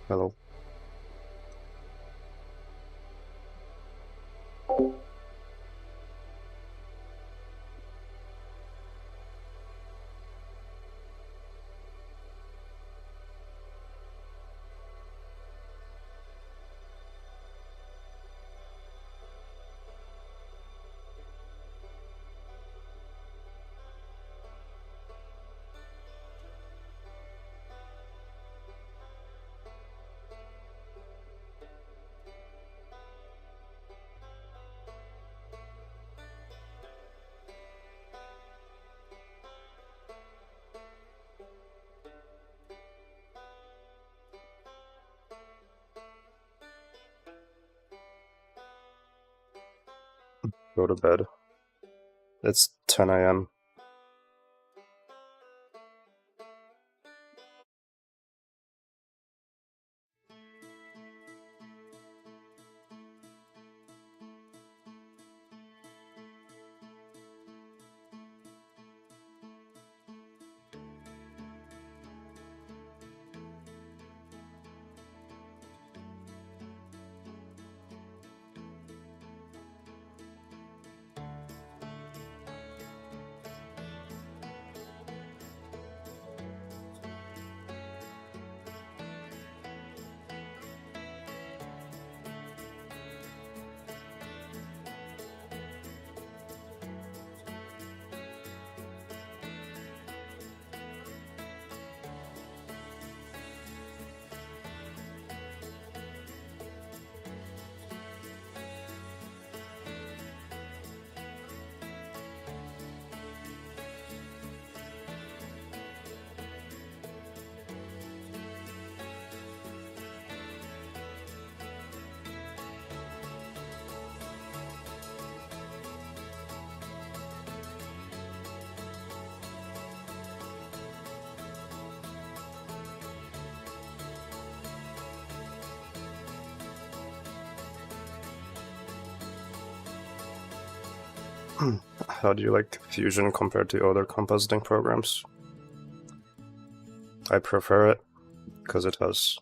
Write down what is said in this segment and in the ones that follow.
Hello. Go to bed. It's 10 a.m. How do you like Fusion compared to other compositing programs? I prefer it because it has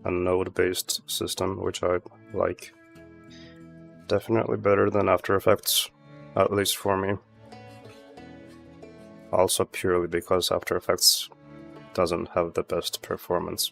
a node-based system, which I like. Definitely better than After Effects, at least for me. Also purely because After Effects doesn't have the best performance.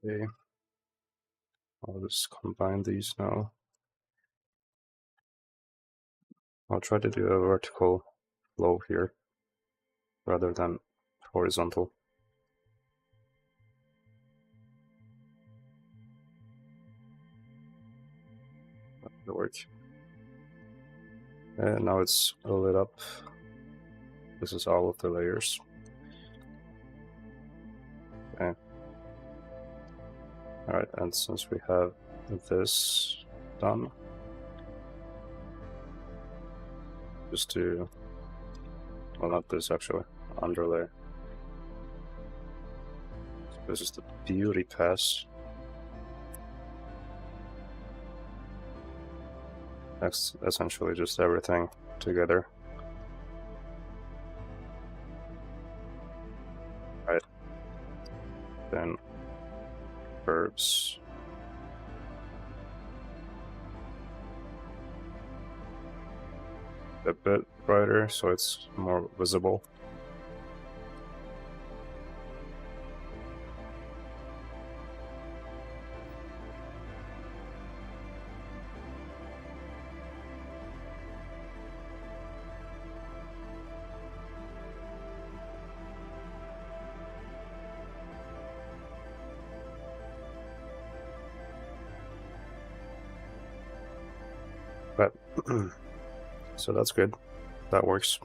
Okay, I'll just combine these now. I'll try to do a vertical flow here rather than horizontal. That'll work. And now it's lit up. This is all of the layers. Okay. Alright, and since we have this done, just do, well, not this actually, underlay. This is the beauty pass. That's essentially just everything together. Right. Then curves. A bit brighter so it's more visible. But so that's good. That works.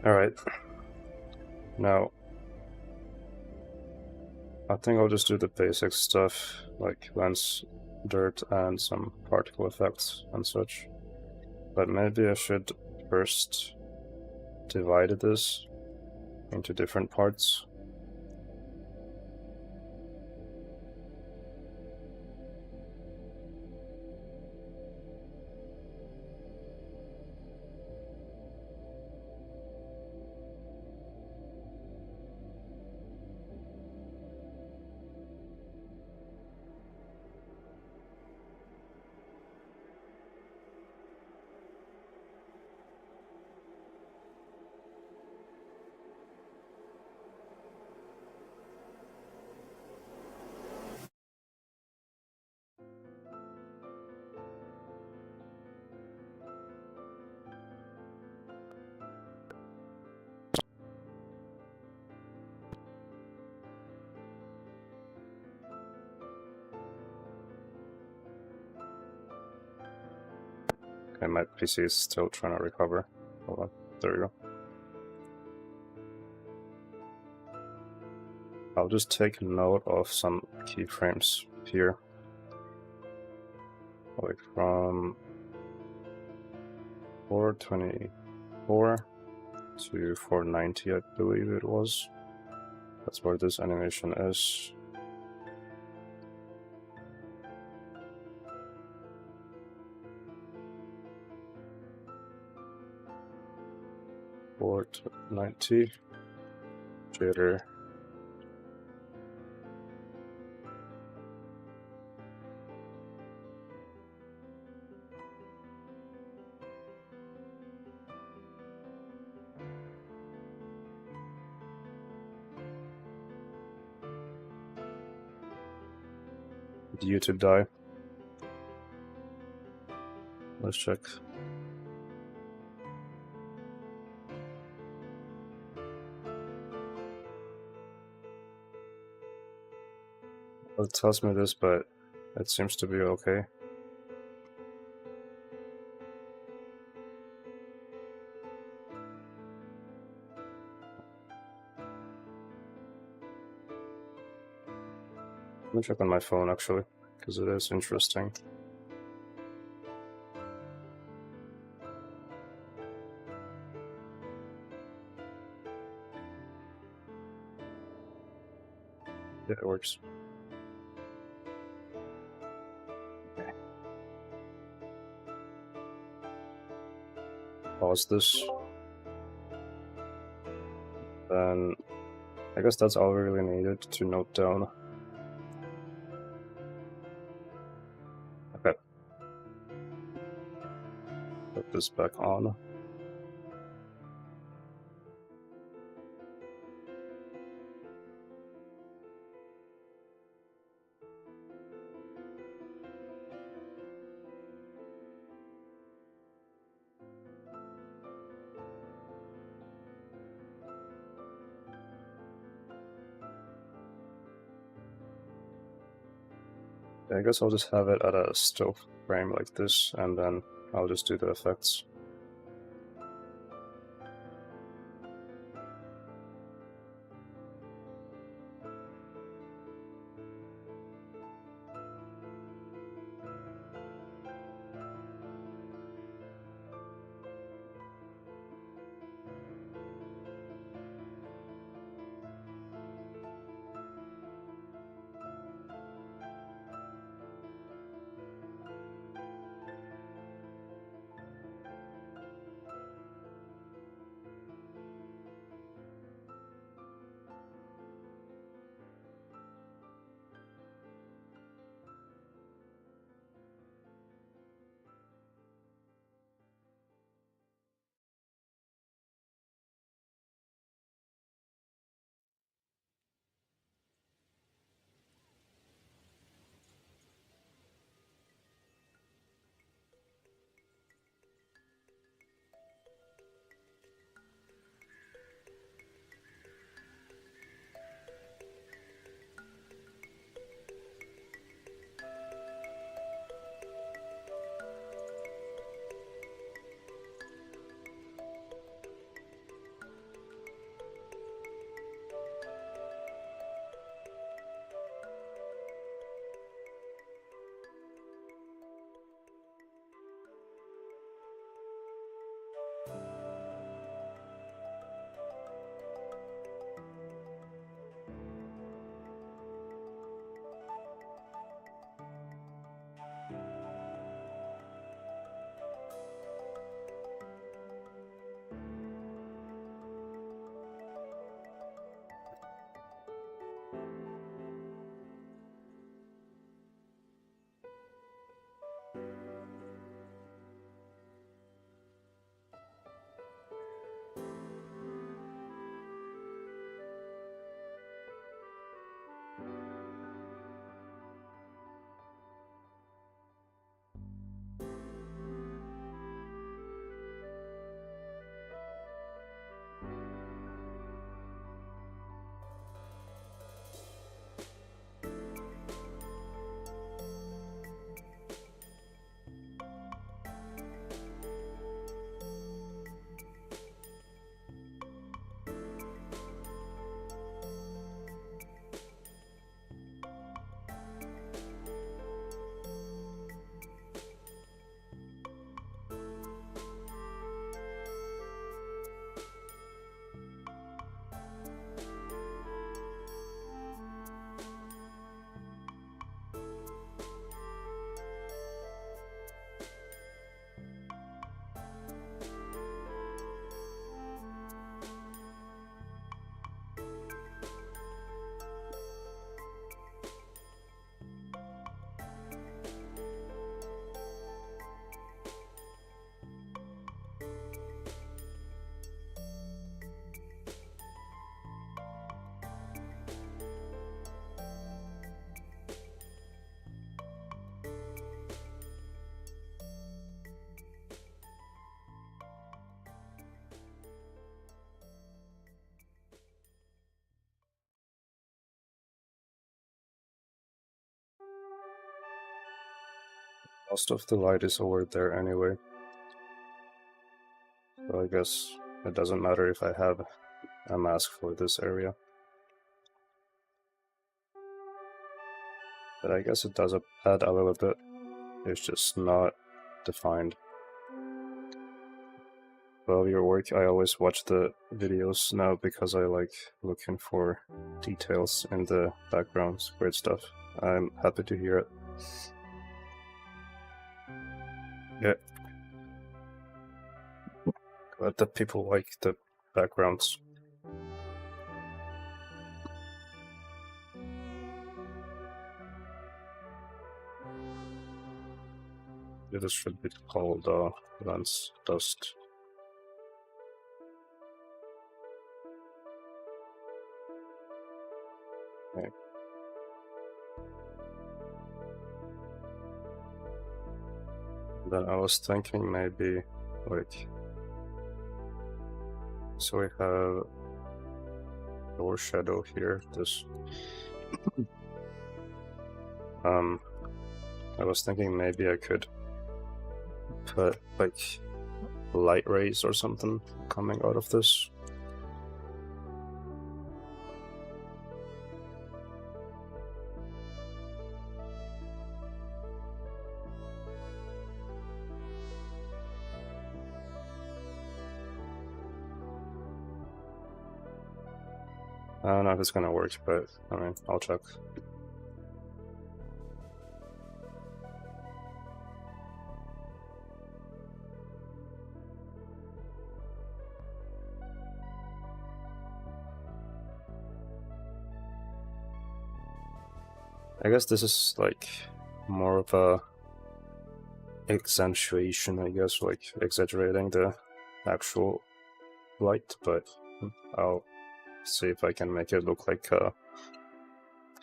Alright. Now, I think I'll just do the basic stuff, like lens, dirt, and some particle effects and such. But maybe I should first divide this into different parts. Okay, my PC is still trying to recover. Hold on, there we go. I'll just take note of some keyframes here. Like from 424 to 490, I believe it was. That's where this animation is. Port 90, jitter. Did YouTube die? Let's check. It tells me this, but it seems to be okay. Let me check on my phone actually, because it is interesting. Yeah, it works. Okay. Pause this. Then I guess that's all we really needed to note down. Okay. Put this back on. I guess I'll just have it at a still frame like this, and then I'll just do the effects. Most of the light is over there anyway. So I guess it doesn't matter if I have a mask for this area. But I guess it does add a little bit. It's just not defined. Well, your work, I always watch the videos now because I like looking for details in the backgrounds. Great stuff. I'm happy to hear it. Yeah. Glad that people like the backgrounds. This should be called lens dust. Okay. Then I was thinking maybe like, so we have lower shadow here. This I was thinking maybe I could put like light rays or something coming out of this. I don't know if it's gonna work, but I mean, I'll check. I guess this is like more of a accentuation, I guess, like exaggerating the actual light, but I'll see if I can make it look like a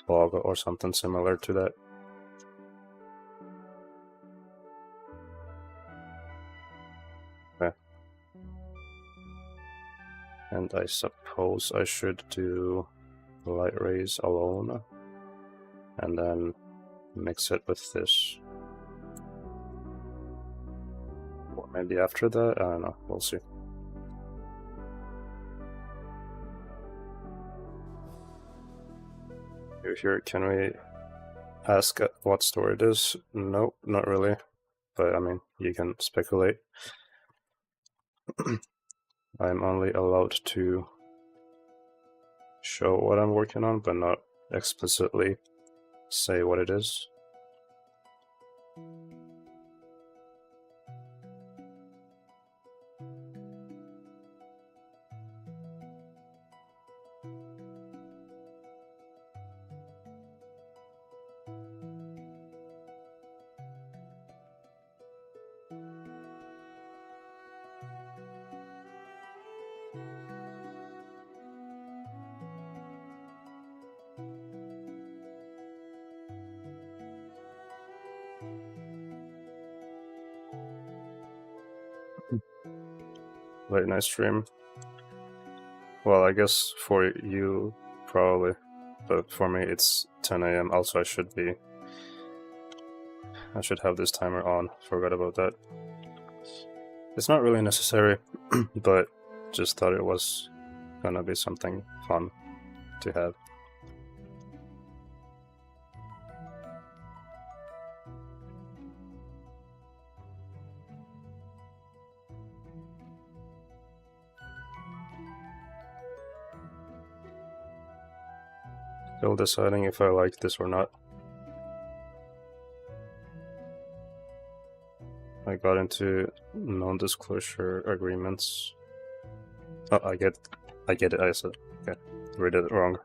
fog or something similar to that. Okay. And I suppose I should do light rays alone and then mix it with this. Or maybe after that, I don't know, we'll see. Here, can we ask what store it is? No, not really, but I mean, you can speculate. I'm only allowed to show what I'm working on, but not explicitly say what it is. Late night stream. Well, I guess for you, probably. But for me, it's 10 AM. Also, I should have this timer on. Forgot about that. It's not really necessary, but just thought it was gonna be something fun to have. Still deciding if I like this or not. I got into non-disclosure agreements. Oh, I get it. I said, okay, read it wrong.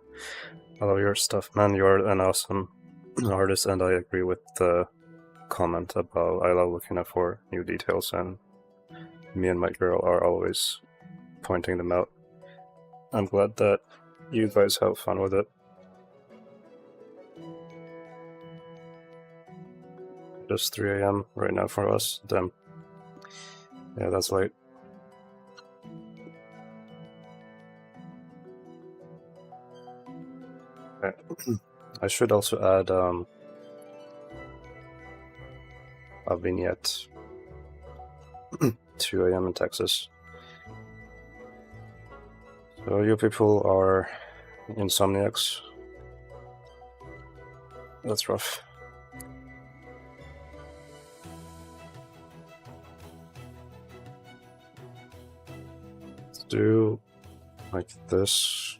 I love your stuff, man. You're an awesome artist, and I agree with the comment about I love looking out for new details, and me and my girl are always pointing them out. I'm glad that you guys have fun with it. Just 3 AM right now for us. Damn. Yeah, that's late. Okay. I should also add a vignette. 2 AM in Texas. So you people are insomniacs. That's rough. Let's do like this.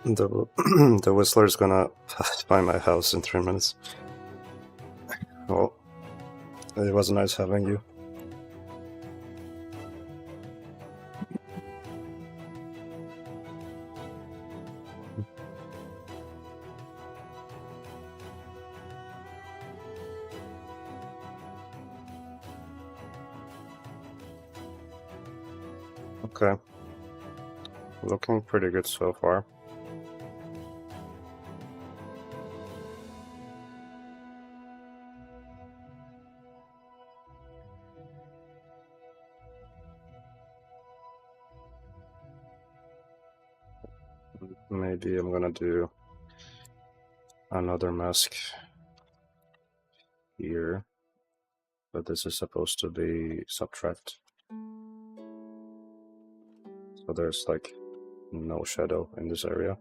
The Whistler's gonna pass by my house in 3 minutes. Well, it was nice having you. Okay. Looking pretty good so far. Maybe I'm gonna do another mask here, but this is supposed to be subtract. So there's like no shadow in this area.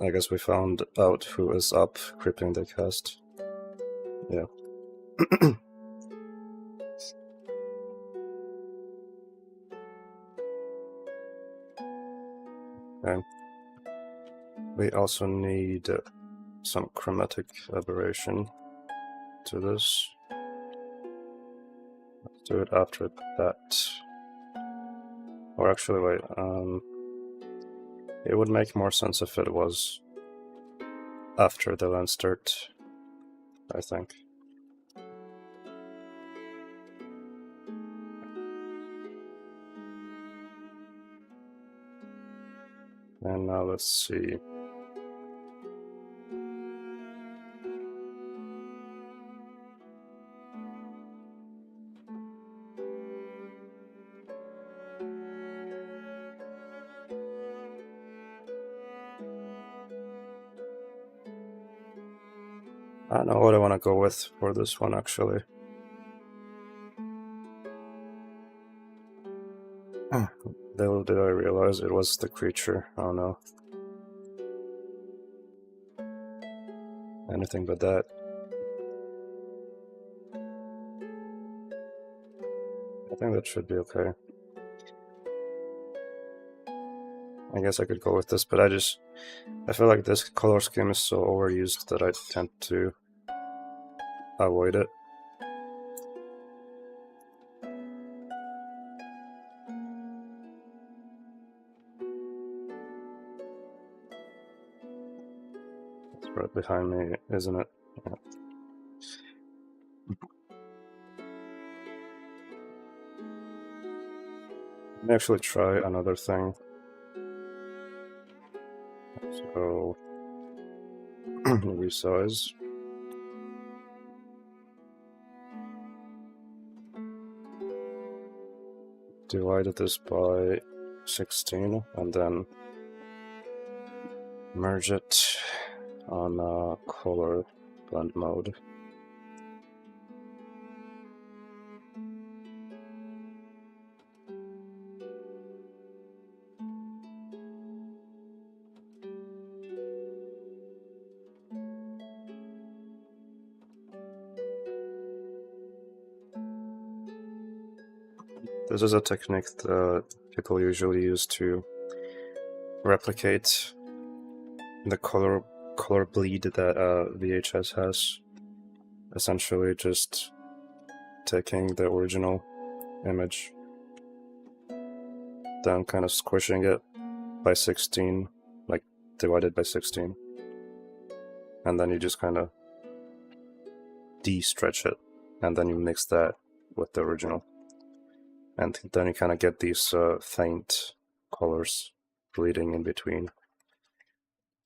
I guess we found out who is up creeping the cast. Yeah. Okay. We also need some chromatic aberration to this. Let's do it after that. Or actually, wait. It would make more sense if it was after the lens dirt, I think. And now let's see. I don't know what I want to go with for this one, actually. Little did I realize it was the creature. Oh no. Anything but that. I think that should be okay. I guess I could go with this, but I feel like this color scheme is so overused that I tend to avoid it. It's right behind me, isn't it? Yeah. Let me actually try another thing. So, resize. Divided this by 16 and then merge it on color blend mode. This is a technique that people usually use to replicate the color bleed that VHS has. Essentially just taking the original image, then kind of squishing it by 16, like divided by 16, and then you just kind of de-stretch it, and then you mix that with the original. And then you kind of get these faint colors bleeding in between.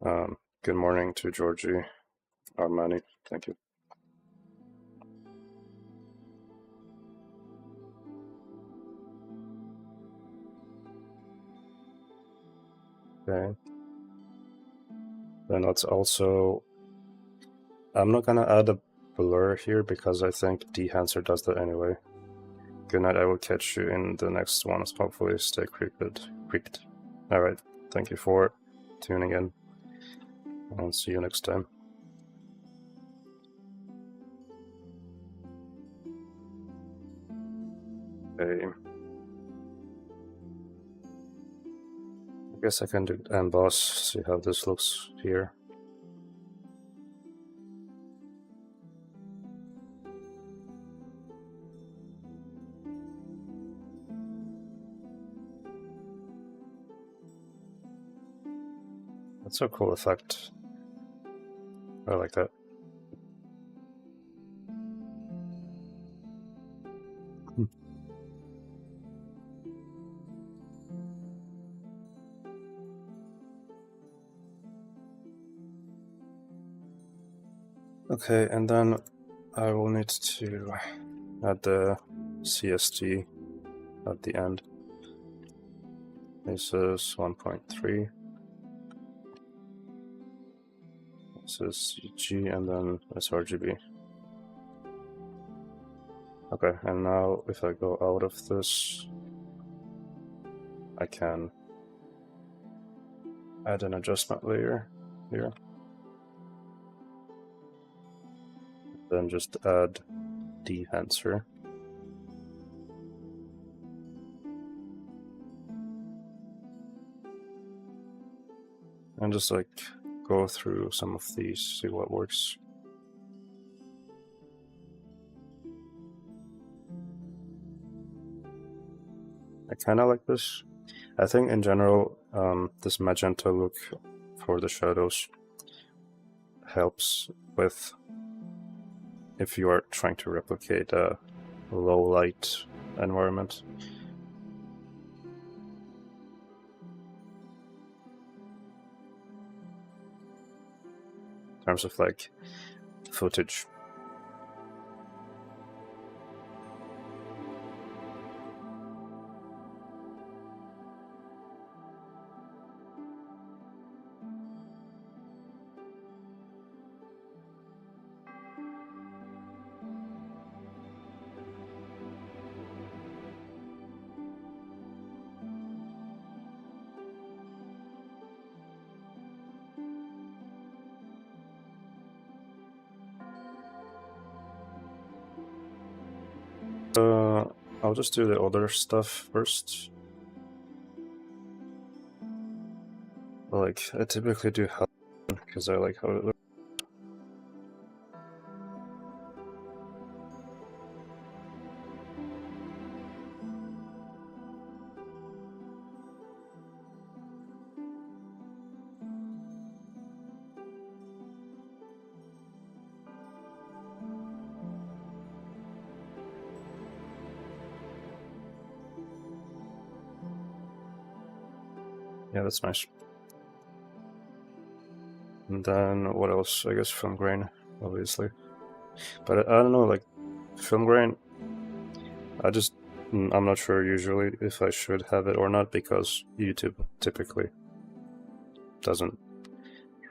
Good morning to Georgie Armani. Thank you. Okay. Then let's also... I'm not gonna add a blur here because I think Dehancer does that anyway. Good night, I will catch you in the next one. Hopefully stay creeped. Alright, thank you for tuning in, and see you next time. Okay. I guess I can do emboss, see how this looks here. That's a cool effect. I like that. Okay, and then I will need to add the CST at the end. This is 1.3. This is CG and then sRGB. Okay, and now if I go out of this, I can add an adjustment layer here. Then just add Dehancer. And just like go through some of these, see what works. I kind of like this. I think in general, this magenta look for the shadows helps with if you are trying to replicate a low light environment. In terms of like footage. I'll just do the other stuff first. Like, I typically do help because I like how it looks. Yeah, that's nice. And then what else? I guess film grain, obviously. But I don't know, like film grain. I'm not sure usually if I should have it or not because YouTube typically doesn't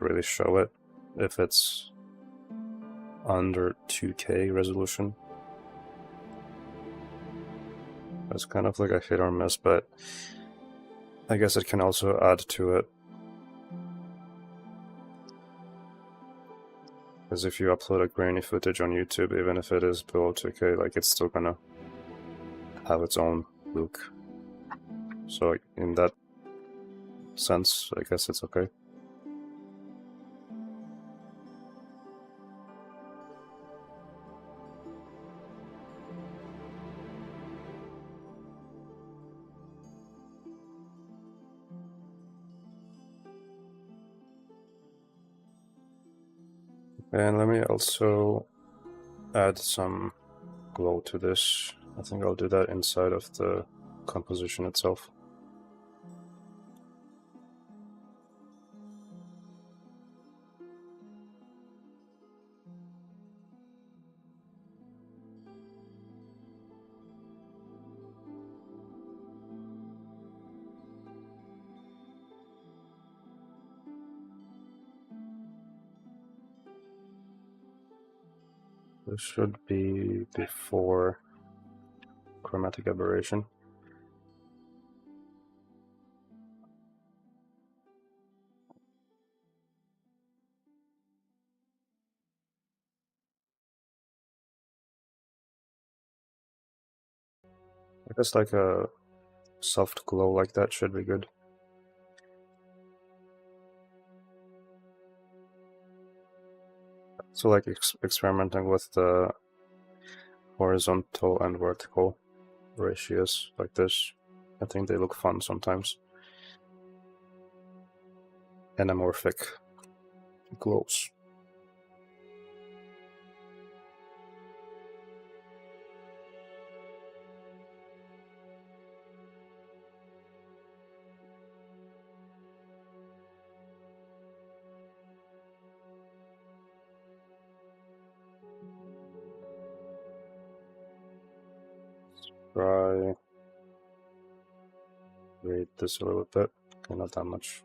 really show it if it's under 2K resolution. It's kind of like a hit or miss, but I guess it can also add to it. Because if you upload a grainy footage on YouTube, even if it is below 2K, like it's still gonna have its own look. So in that sense, I guess it's okay. And let me also add some glow to this. I think I'll do that inside of the composition itself. This should be before chromatic aberration. I guess like a soft glow like that should be good. So like experimenting with the horizontal and vertical ratios like this. I think they look fun sometimes. Anamorphic glows. Try read this a little bit. Okay, not that much.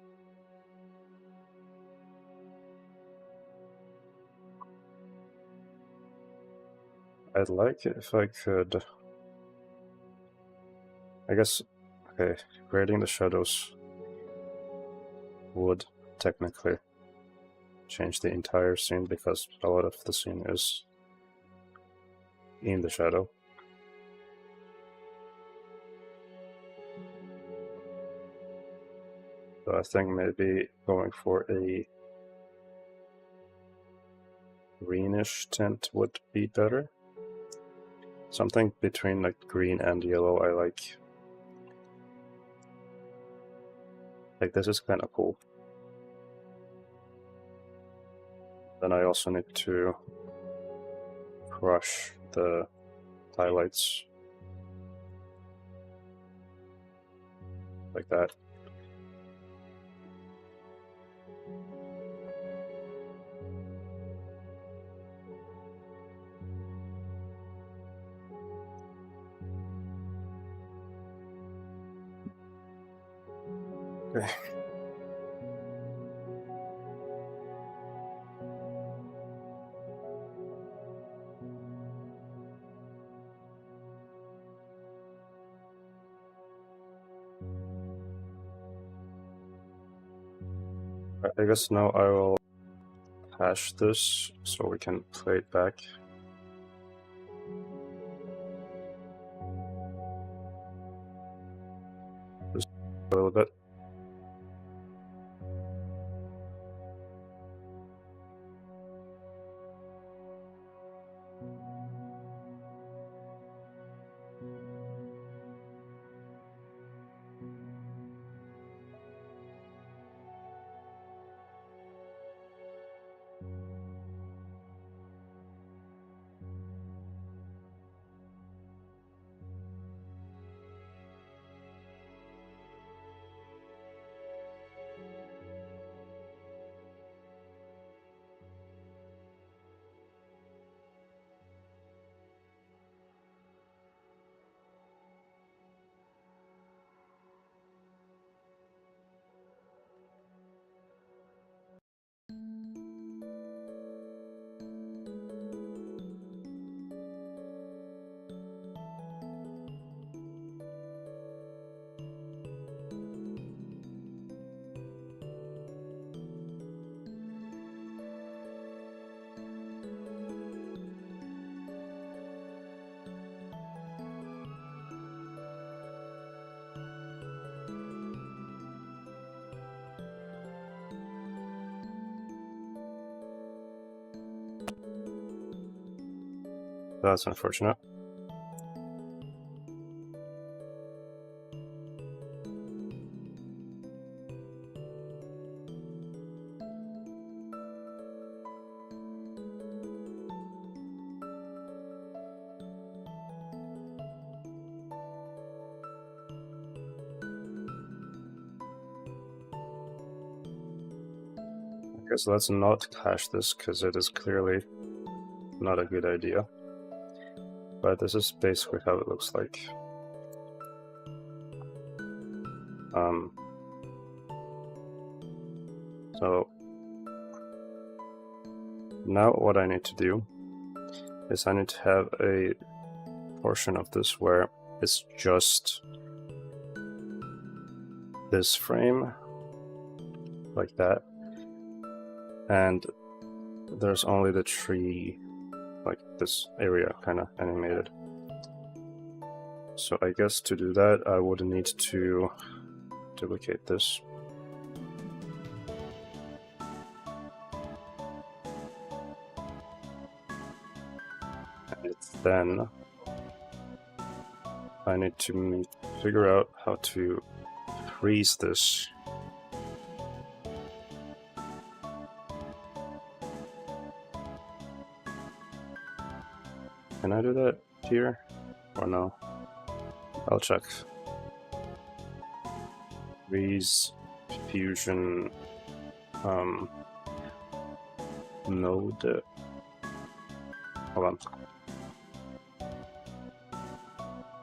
I'd like it if I could. I guess, okay, grading the shadows would technically change the entire scene because a lot of the scene is in the shadow. So I think maybe going for a greenish tint would be better. Something between like green and yellow I like. Like this is kind of cool. Then I also need to crush the highlights like that. Okay. I guess now I will hash this so we can play it back. Just a little bit. That's unfortunate. Okay, so let's not cache this because it is clearly not a good idea. But this is basically how it looks like. So now what I need to do is I need to have a portion of this where it's just this frame, like that, and there's only the tree, like this area kind of animated. So I guess to do that I would need to duplicate this. And then I need to figure out how to freeze this. Can I do that here or no? I'll check. Freeze fusion node. Hold on.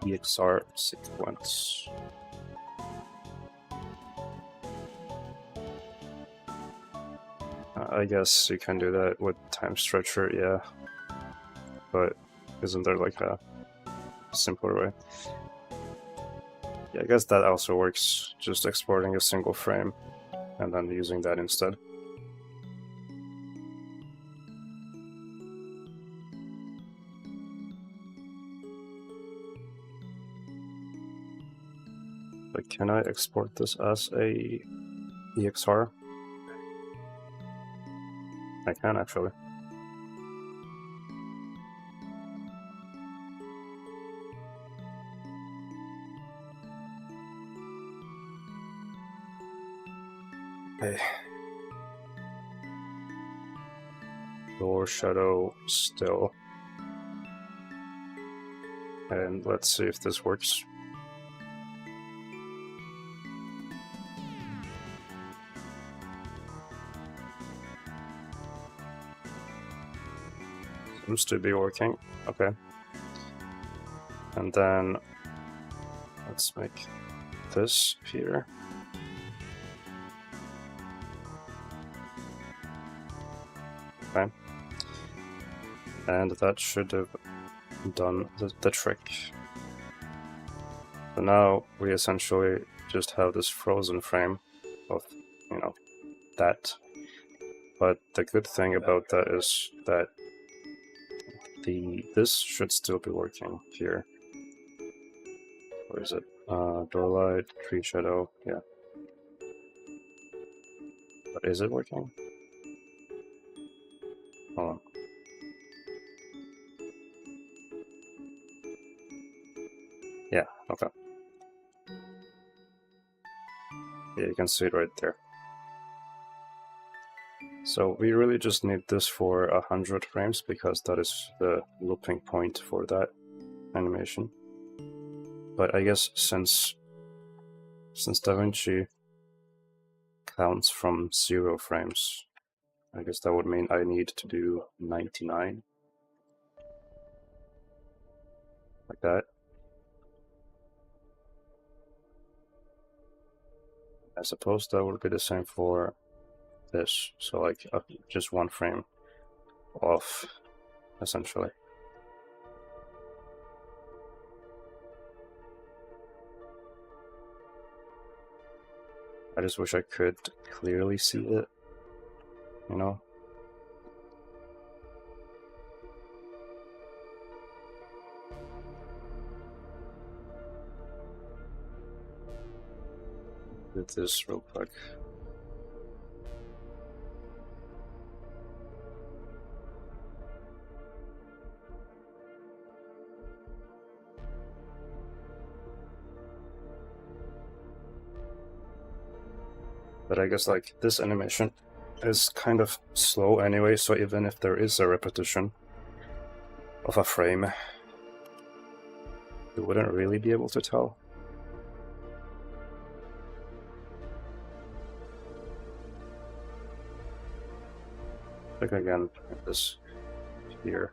EXR sequence. I guess you can do that with time stretcher, yeah. But isn't there like a simpler way? Yeah, I guess that also works, just exporting a single frame and then using that instead. But can I export this as a EXR? I can actually. Okay. Door shadow still. And let's see if this works. Seems to be working. Okay. And then let's make this here. Okay. And that should have done the trick. So now we essentially just have this frozen frame of, you know, that. But the good thing about that is that this should still be working here. Where is it? Door light, tree shadow, yeah. But is it working? Hold on. Yeah, okay. Yeah, you can see it right there. So we really just need this for 100 frames because that is the looping point for that animation. But I guess since DaVinci counts from 0 frames, I guess that would mean I need to do 99. Like that. I suppose that would be the same for this, so like just 1 frame off, essentially. I just wish I could clearly see it, you know? Do this real quick. But I guess like this animation is kind of slow anyway, so even if there is a repetition of a frame, you wouldn't really be able to tell. Like again, this here.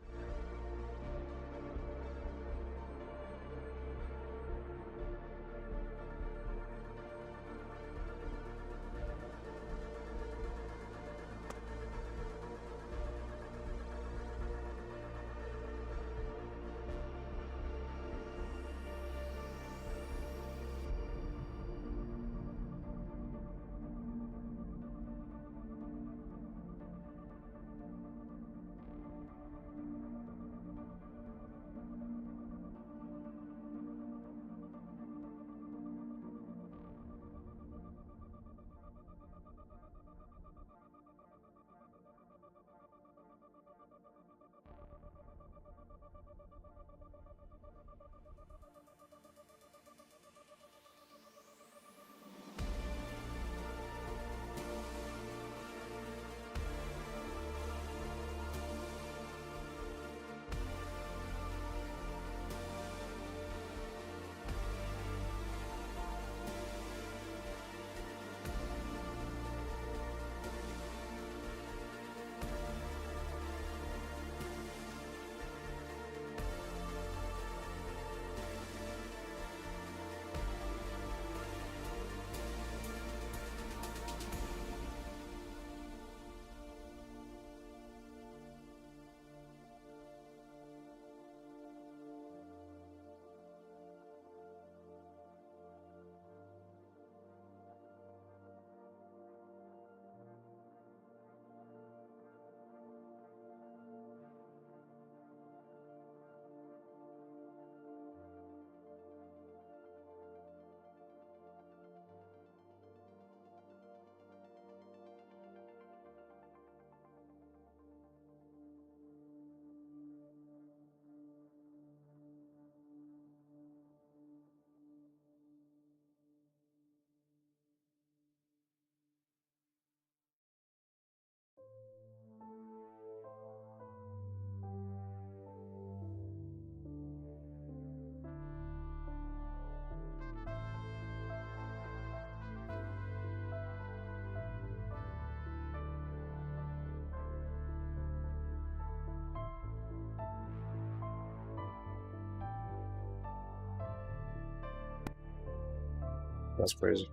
That's crazy.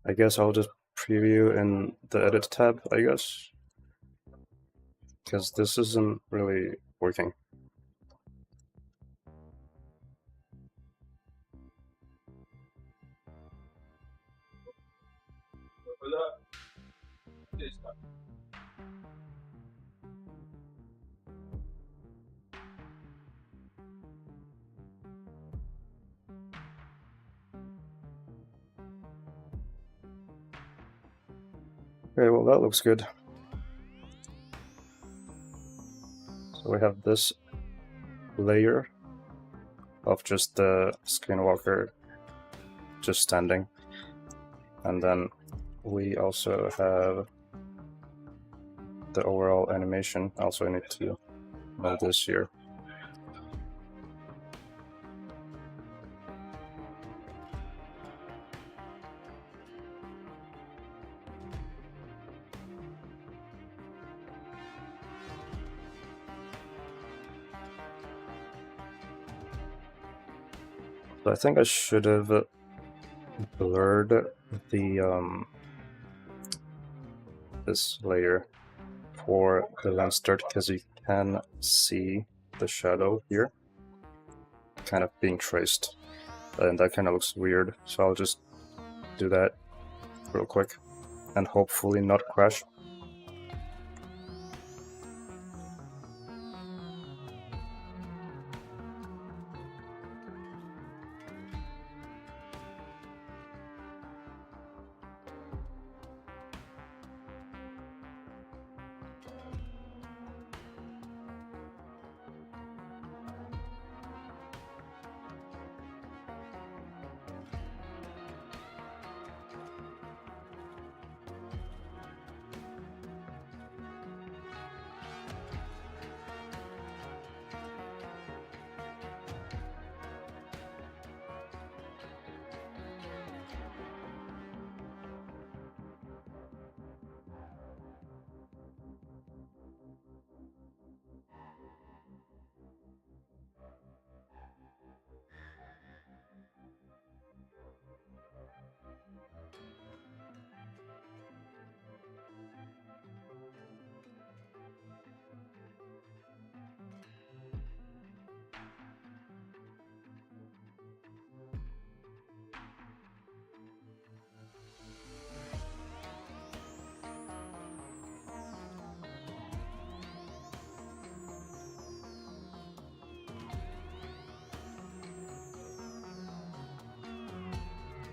I guess I'll just preview in the edit tab, I guess, because this isn't really working. Okay, well that looks good. So we have this layer of just the skinwalker just standing, and then we also have the overall animation. Also, I need to move this here. So I think I should have blurred the this layer for the lens dirt, because you can see the shadow here kind of being traced, and that kind of looks weird. So I'll just do that real quick and hopefully not crash.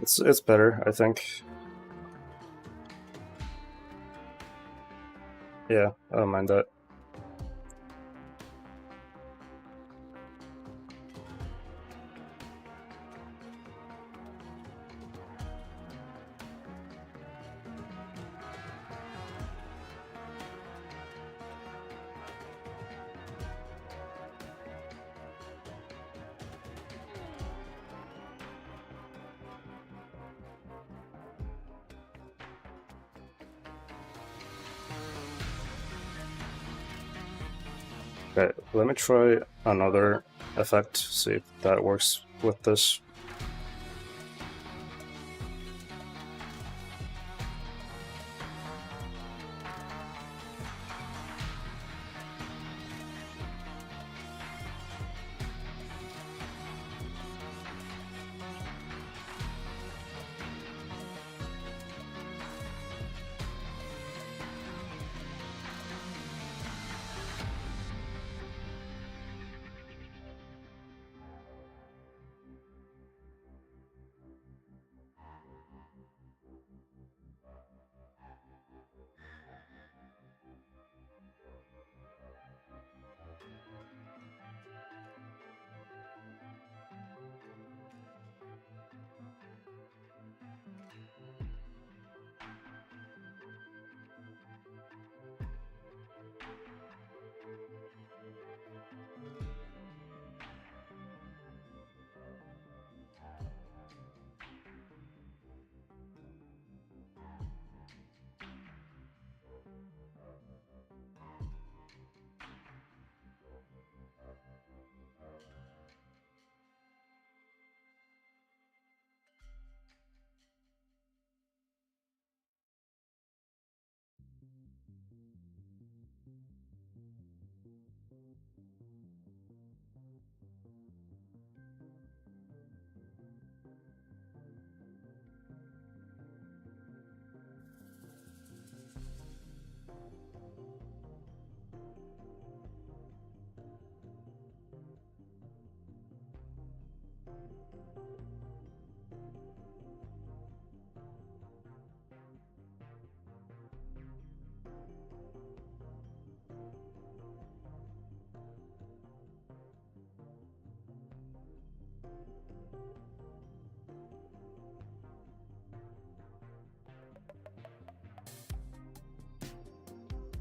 It's better, I think. Yeah, I don't mind that. Okay, let me try another effect, see if that works with this.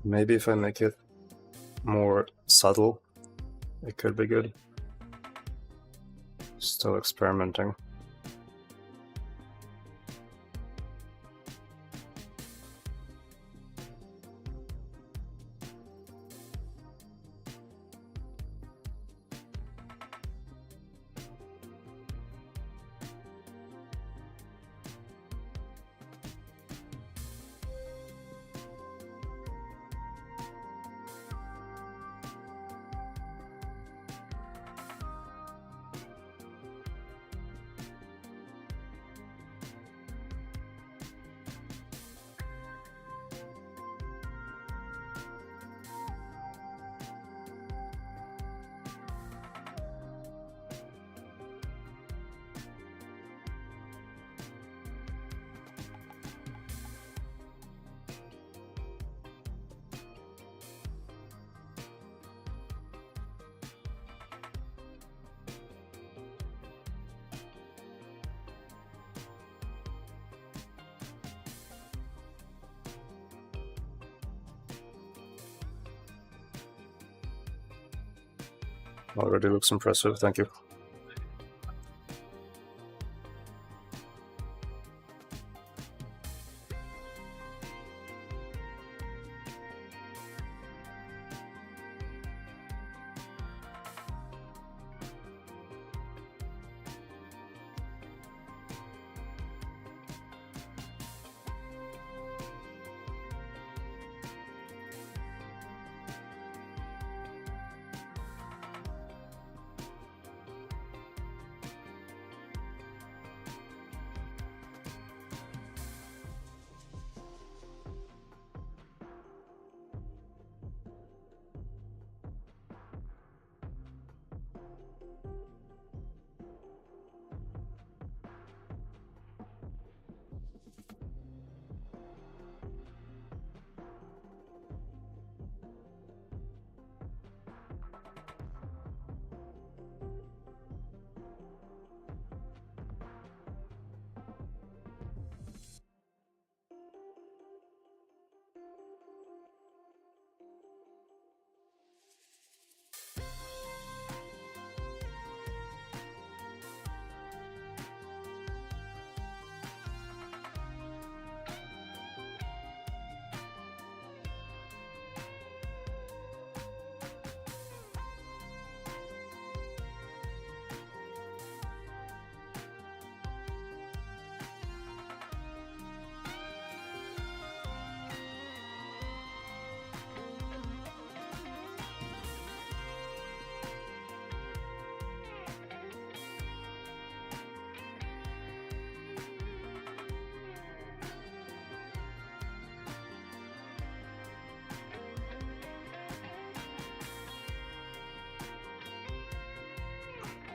Maybe if I make it more subtle, it could be good. Still experimenting. Already looks impressive, thank you.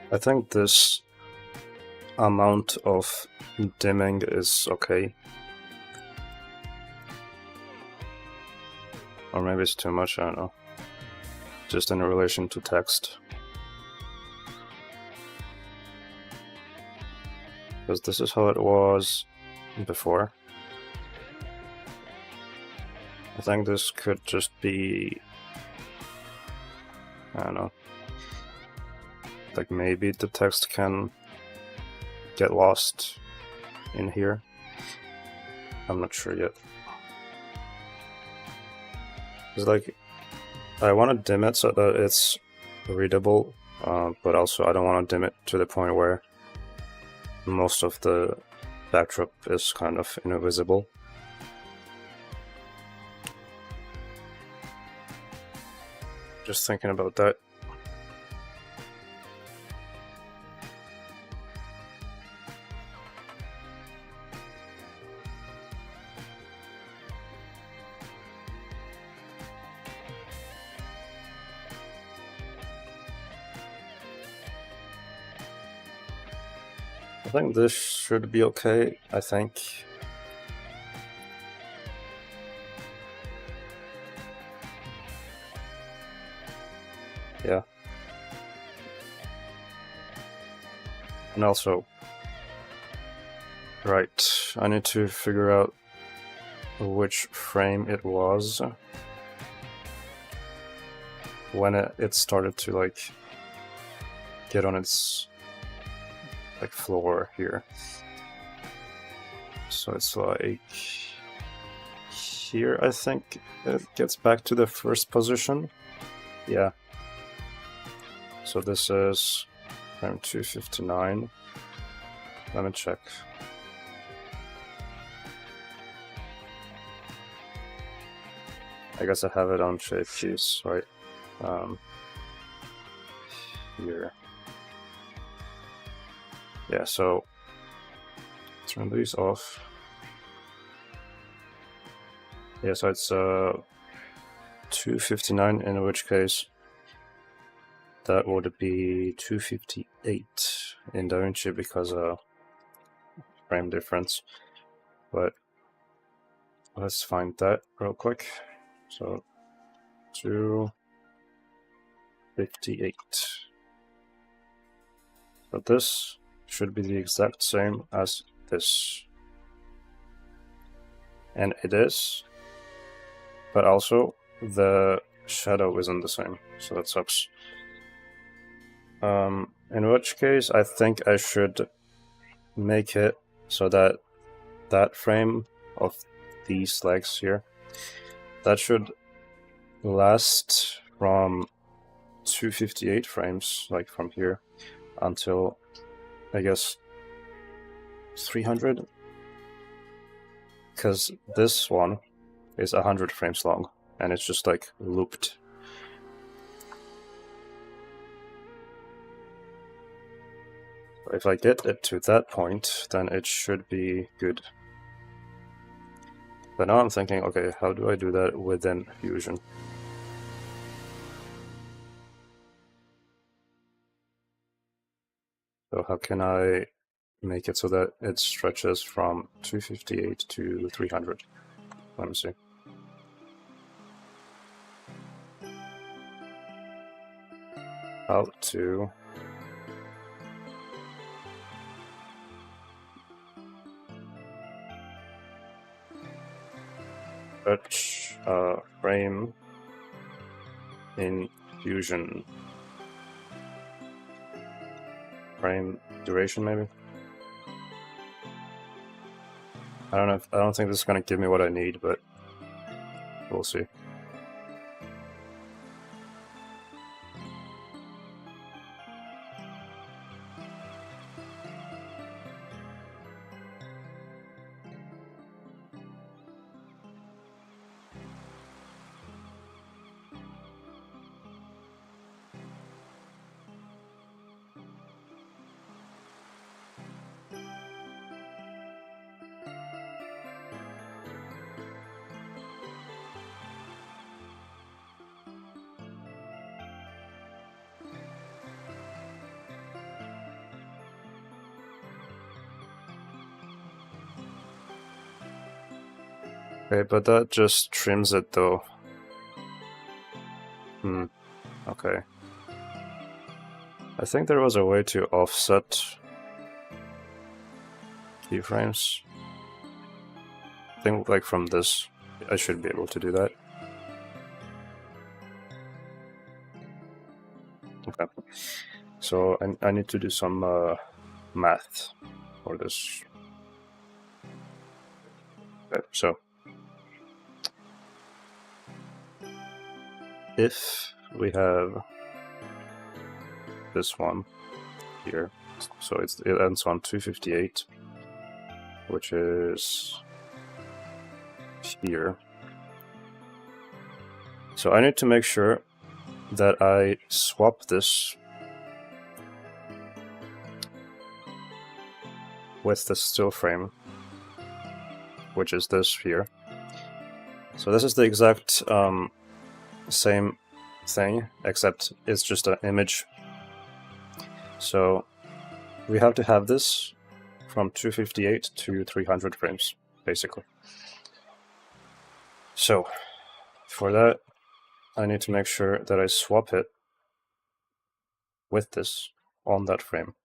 I think this amount of dimming is okay. Or maybe it's too much, I don't know. Just in relation to text. Because this is how it was before. I think this could just be, I don't know, like maybe the text can get lost in here. I'm not sure yet. It's like, I want to dim it so that it's readable, but also I don't want to dim it to the point where most of the backdrop is kind of invisible. Just thinking about that. I think this should be okay, I think. Yeah. And also, right, I need to figure out which frame it was when it started to like get on its like floor here. So it's like here, I think it gets back to the first position. Yeah. So this is frame 259. Let me check. I guess I have it on shape keys, right? Here. Yeah, so turn these off. Yeah, so it's 259, in which case that would be 258 in DaVinci because frame difference. But let's find that real quick. So 258. But this should be the exact same as this. And it is, but also the shadow isn't the same, so that sucks. In which case, I think I should make it so that that frame of these legs here, that should last from 258 frames, like from here, until, I guess, 300? Because this one is 100 frames long, and it's just like looped. If I get it to that point, then it should be good. But now I'm thinking, okay, how do I do that within Fusion? So how can I make it so that it stretches from 258 to 300? Let me see. How to stretch a frame in Fusion. Frame duration, maybe? I don't think this is gonna give me what I need, but we'll see. Okay, but that just trims it though. Okay. I think there was a way to offset keyframes. I think like from this, I should be able to do that. Okay. So I need to do some math for this. Okay, so if we have this one here, so it ends on 258, which is here. So I need to make sure that I swap this with the still frame, which is this here. So this is the exact same thing, except it's just an image. So we have to have this from 258 to 300 frames, basically. So for that, I need to make sure that I swap it with this on that frame.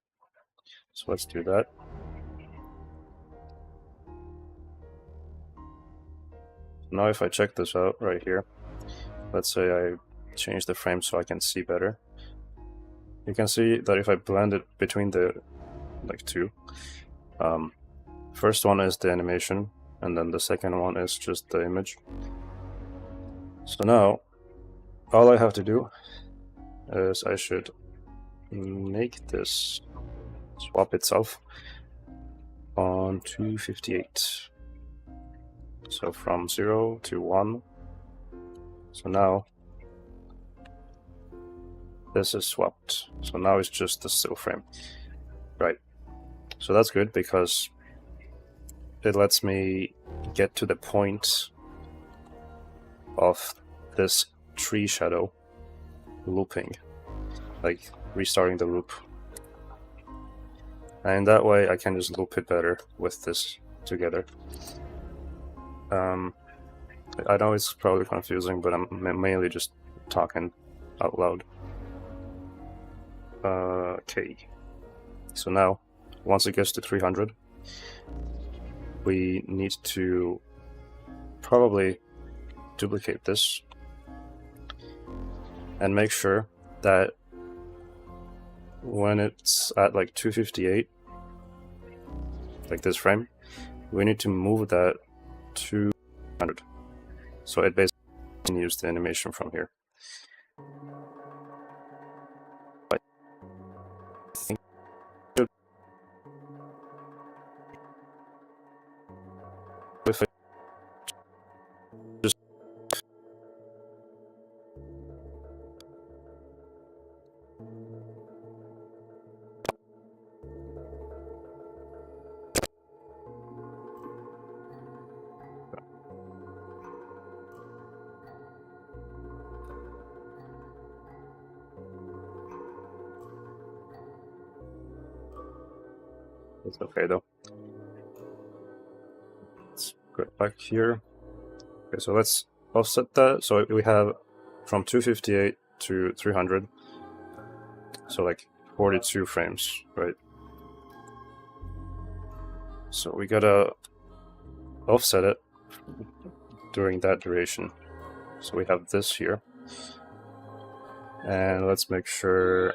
So let's do that. Now if I check this out right here, let's say I change the frame so I can see better. You can see that if I blend it between the two, first one is the animation, and then the second one is just the image. So now, all I have to do is I should make this swap itself on 258. So from 0 to 1. So now this is swapped. So now it's just the still frame. Right. So that's good because it lets me get to the point of this tree shadow looping, like restarting the loop. And that way I can just loop it better with this together. I know it's probably confusing, but I'm mainly just talking out loud. Okay. So now, once it gets to 300, we need to probably duplicate this and make sure that when it's at like 258, like this frame, we need to move that to 100. So it basically continues the animation from here. If it just it's okay though. Let's go back here. Okay, so let's offset that. So we have from 258 to 300. So like 42 frames, right? So we gotta offset it during that duration. So we have this here. And let's make sure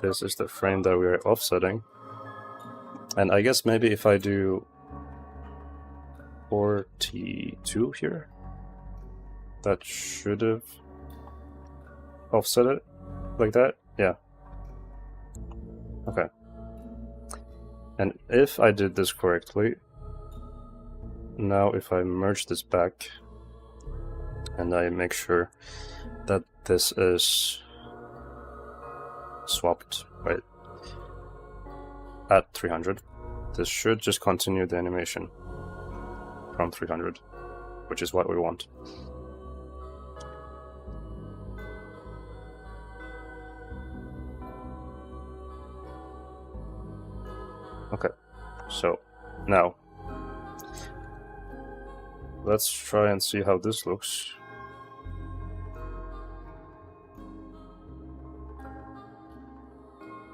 this is the frame that we're offsetting. And I guess maybe if I do 42 here, that should have offset it like that. Yeah. Okay. And if I did this correctly, now if I merge this back and I make sure that this is swapped right at 300, this should just continue the animation from 300, which is what we want. Okay, so now let's try and see how this looks.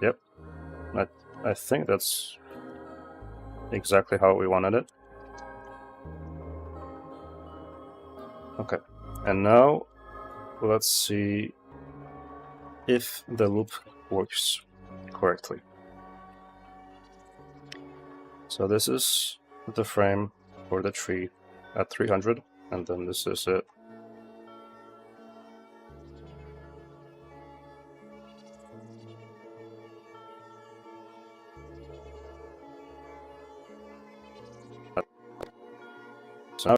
Yep, I think that's exactly how we wanted it. Okay, and now let's see if the loop works correctly. So this is the frame for the tree at 300, and then this is it. So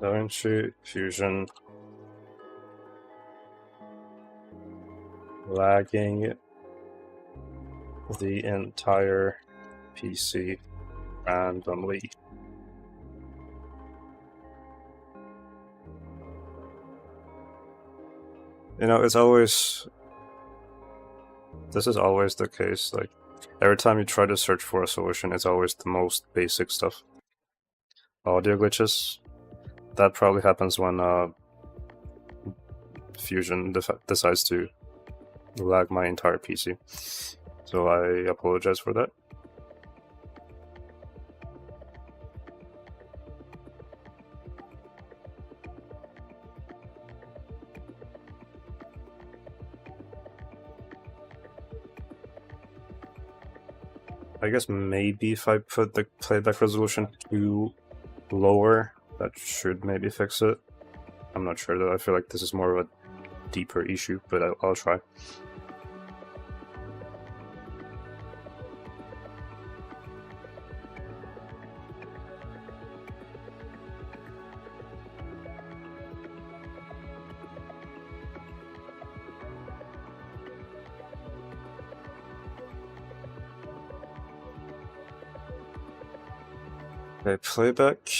DaVinci Fusion lagging the entire PC randomly. You know, this is always the case. Like, every time you try to search for a solution, it's always the most basic stuff. Audio glitches, that probably happens when Fusion decides to lag my entire PC. So I apologize for that. I guess maybe if I put the playback resolution to lower, that should maybe fix it. I'm not sure though, I feel like this is more of a deeper issue, but I'll try. Okay, playback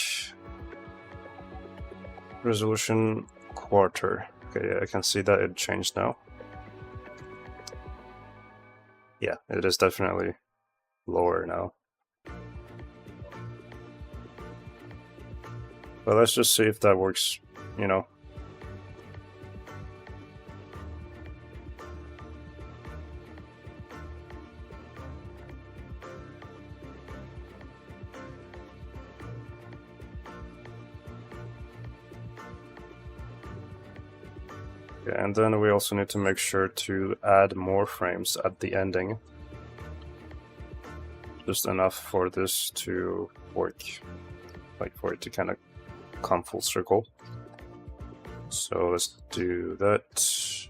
resolution quarter. Okay, yeah, I can see that it changed now. Yeah, it is definitely lower now. But let's just see if that works, you know. Yeah, and then we also need to make sure to add more frames at the ending. Just enough for this to work, like for it to kind of come full circle. So let's do that.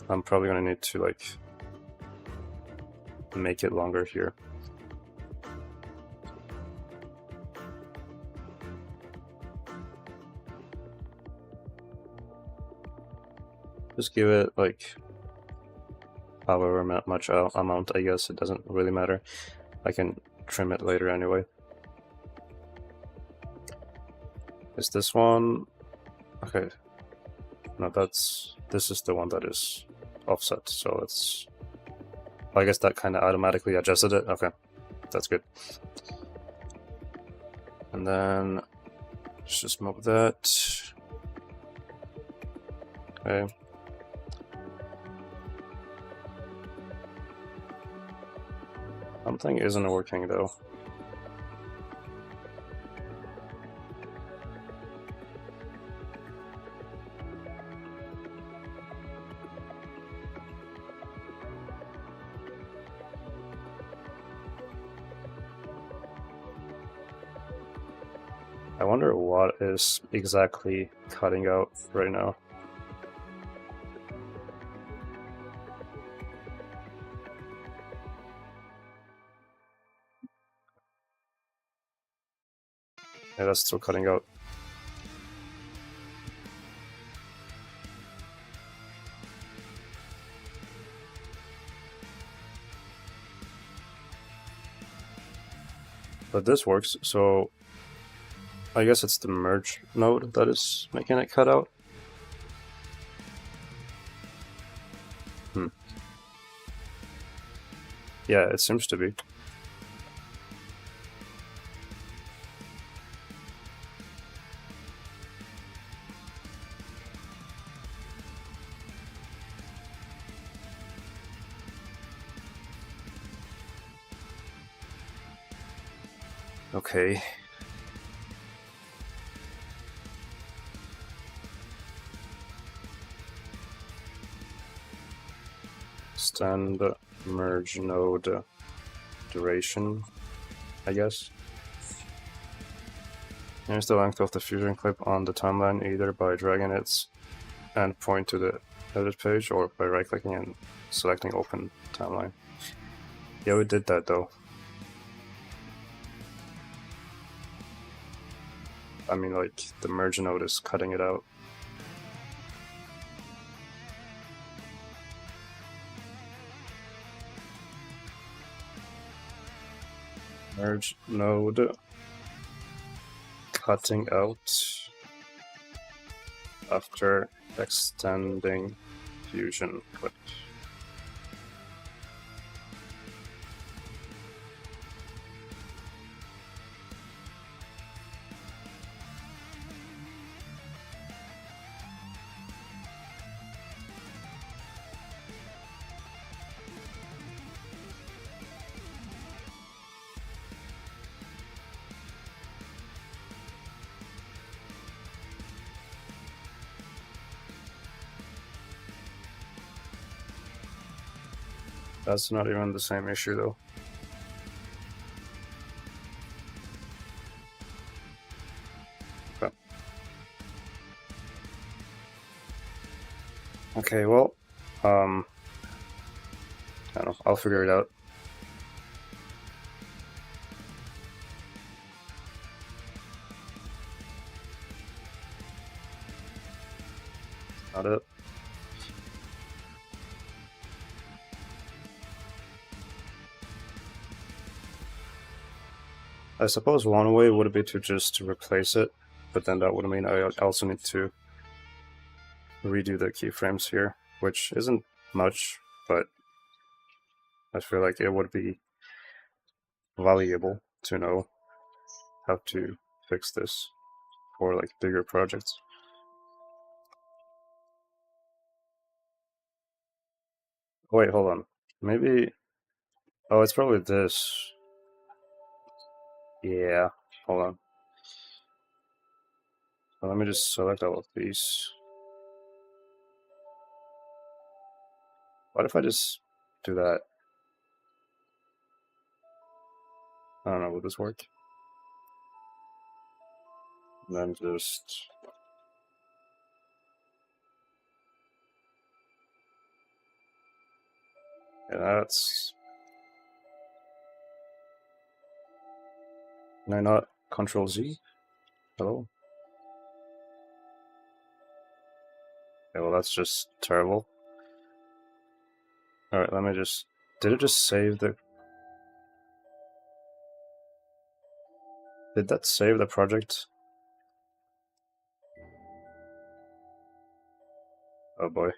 I'm probably gonna need to like make it longer here. Just give it like however much amount, I guess. It doesn't really matter. I can trim it later anyway. Is this one? Okay. No, this is the one that is offset, so it's... I guess that kind of automatically adjusted it. Okay, that's good. And then let's just move that. Okay. Something isn't working though. I wonder what is exactly cutting out right now. Yeah, that's still cutting out. But this works, so I guess it's the merge node that is making it cut out. Yeah, it seems to be. Okay. Stand merge node duration, I guess. Here's the length of the fusion clip on the timeline, either by dragging its endpoint to the edit page or by right-clicking and selecting open timeline. Yeah, we did that though. I mean, like, the merge node is cutting it out. Merge node cutting out after extending fusion clip. That's not even the same issue though. Okay, well, I don't know, I'll figure it out. Not it. I suppose one way would be to just replace it, but then that would mean I also need to redo the keyframes here, which isn't much, but I feel like it would be valuable to know how to fix this for like bigger projects. Wait, hold on. Maybe... Oh, it's probably this. Yeah, hold on. Well, let me just select all of these. What if I just do that? I don't know, will this work? And then just... Yeah, that's... Can I not Control Z? Hello? Okay, well that's just terrible. Alright, let me just... Did it just save the... Did that save the project? Oh boy.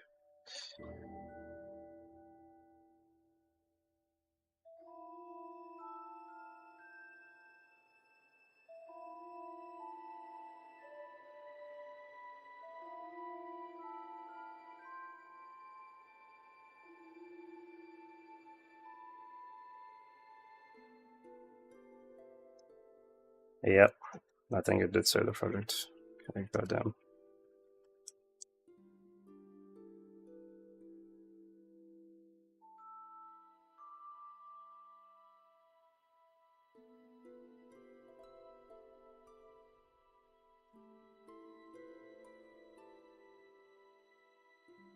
Yep, I think it did save the project. Okay, goddamn.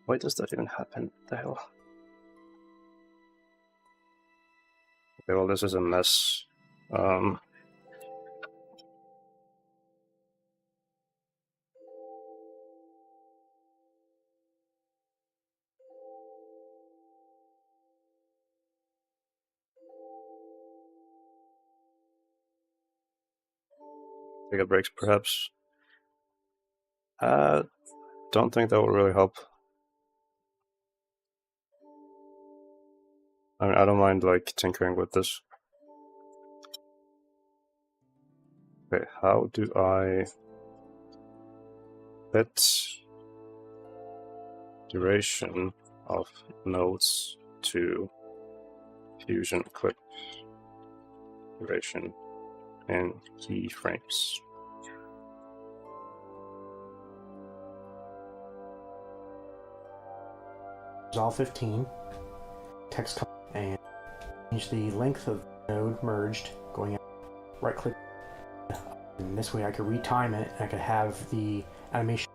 Why does that even happen? What the hell? Okay, well this is a mess. Take a break, perhaps. Don't think that will really help. I mean, I don't mind like tinkering with this. Okay, how do I fit duration of nodes to fusion clip duration in keyframes? Resolve 15, text and change the length of node merged, going out, right click, and this way I could retime it and I could have the animation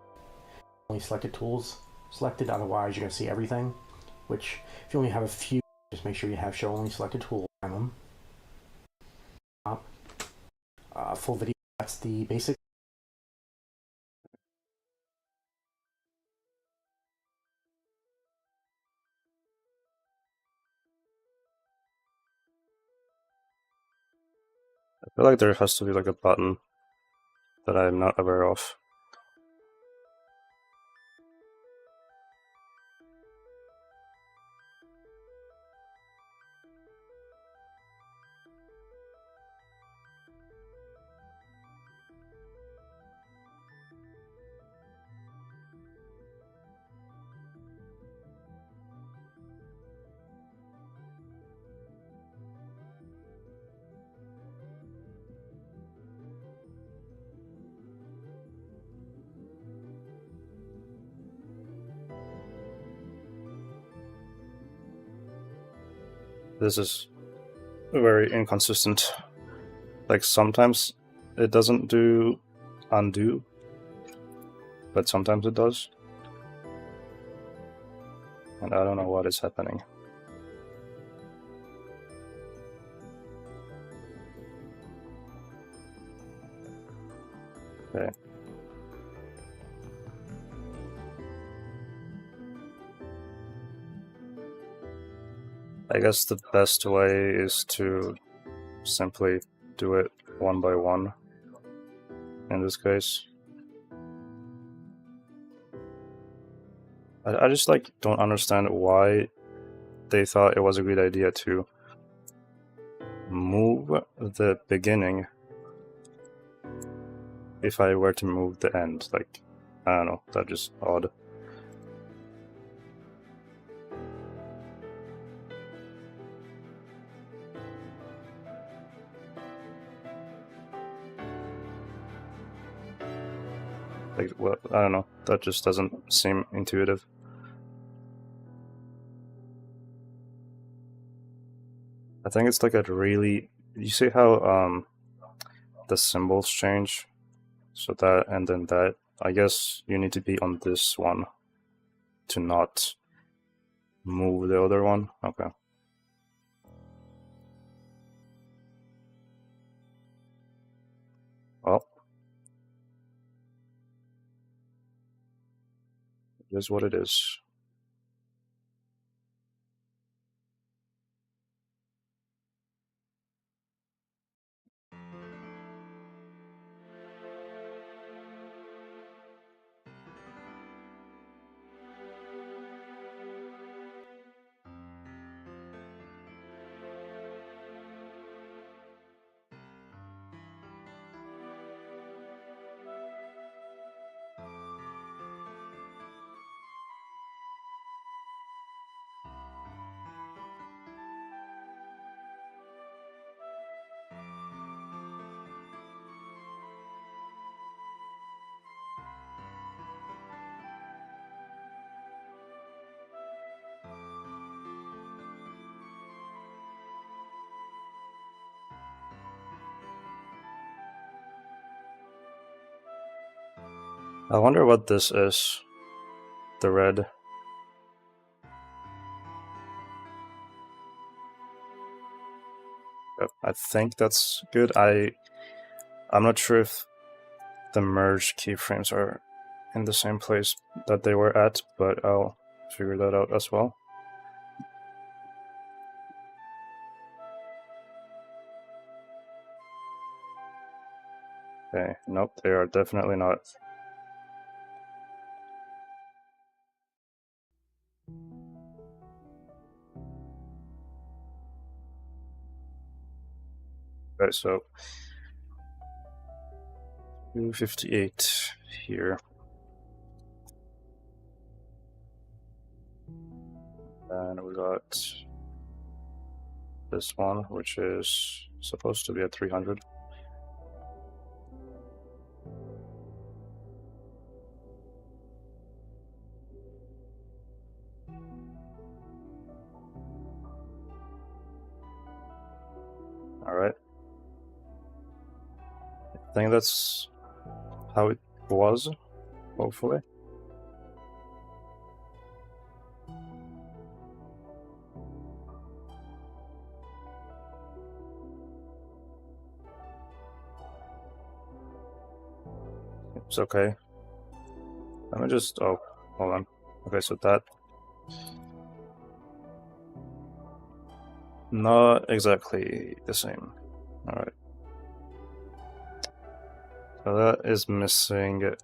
only selected tools selected, otherwise you're going to see everything, which if you only have a few, just make sure you have show only selected tools on them. Full video, that's the basic feel like there has to be like a button that I'm not aware of. This is very inconsistent. Like sometimes it doesn't do undo, but sometimes it does. And I don't know what is happening. Okay. I guess the best way is to simply do it one by one in this case. I just like don't understand why they thought it was a good idea to move the beginning if I were to move the end. Like, I don't know, that's just odd. Like, what? I don't know, that just doesn't seem intuitive. I think it's like a really, you see how the symbols change? So that and then that, I guess you need to be on this one to not move the other one. Okay. Well, it is what it is. I wonder what this is. The red. Yep, I think that's good. I'm not sure if the merge keyframes are in the same place that they were at, but I'll figure that out as well. Okay, nope, they are definitely not. Okay, so 258 here. And we got this one, which is supposed to be at 300. Alright. I think that's how it was, hopefully. It's okay. Let me just, oh, hold on. Okay, so that, not exactly the same. Alright. So that is missing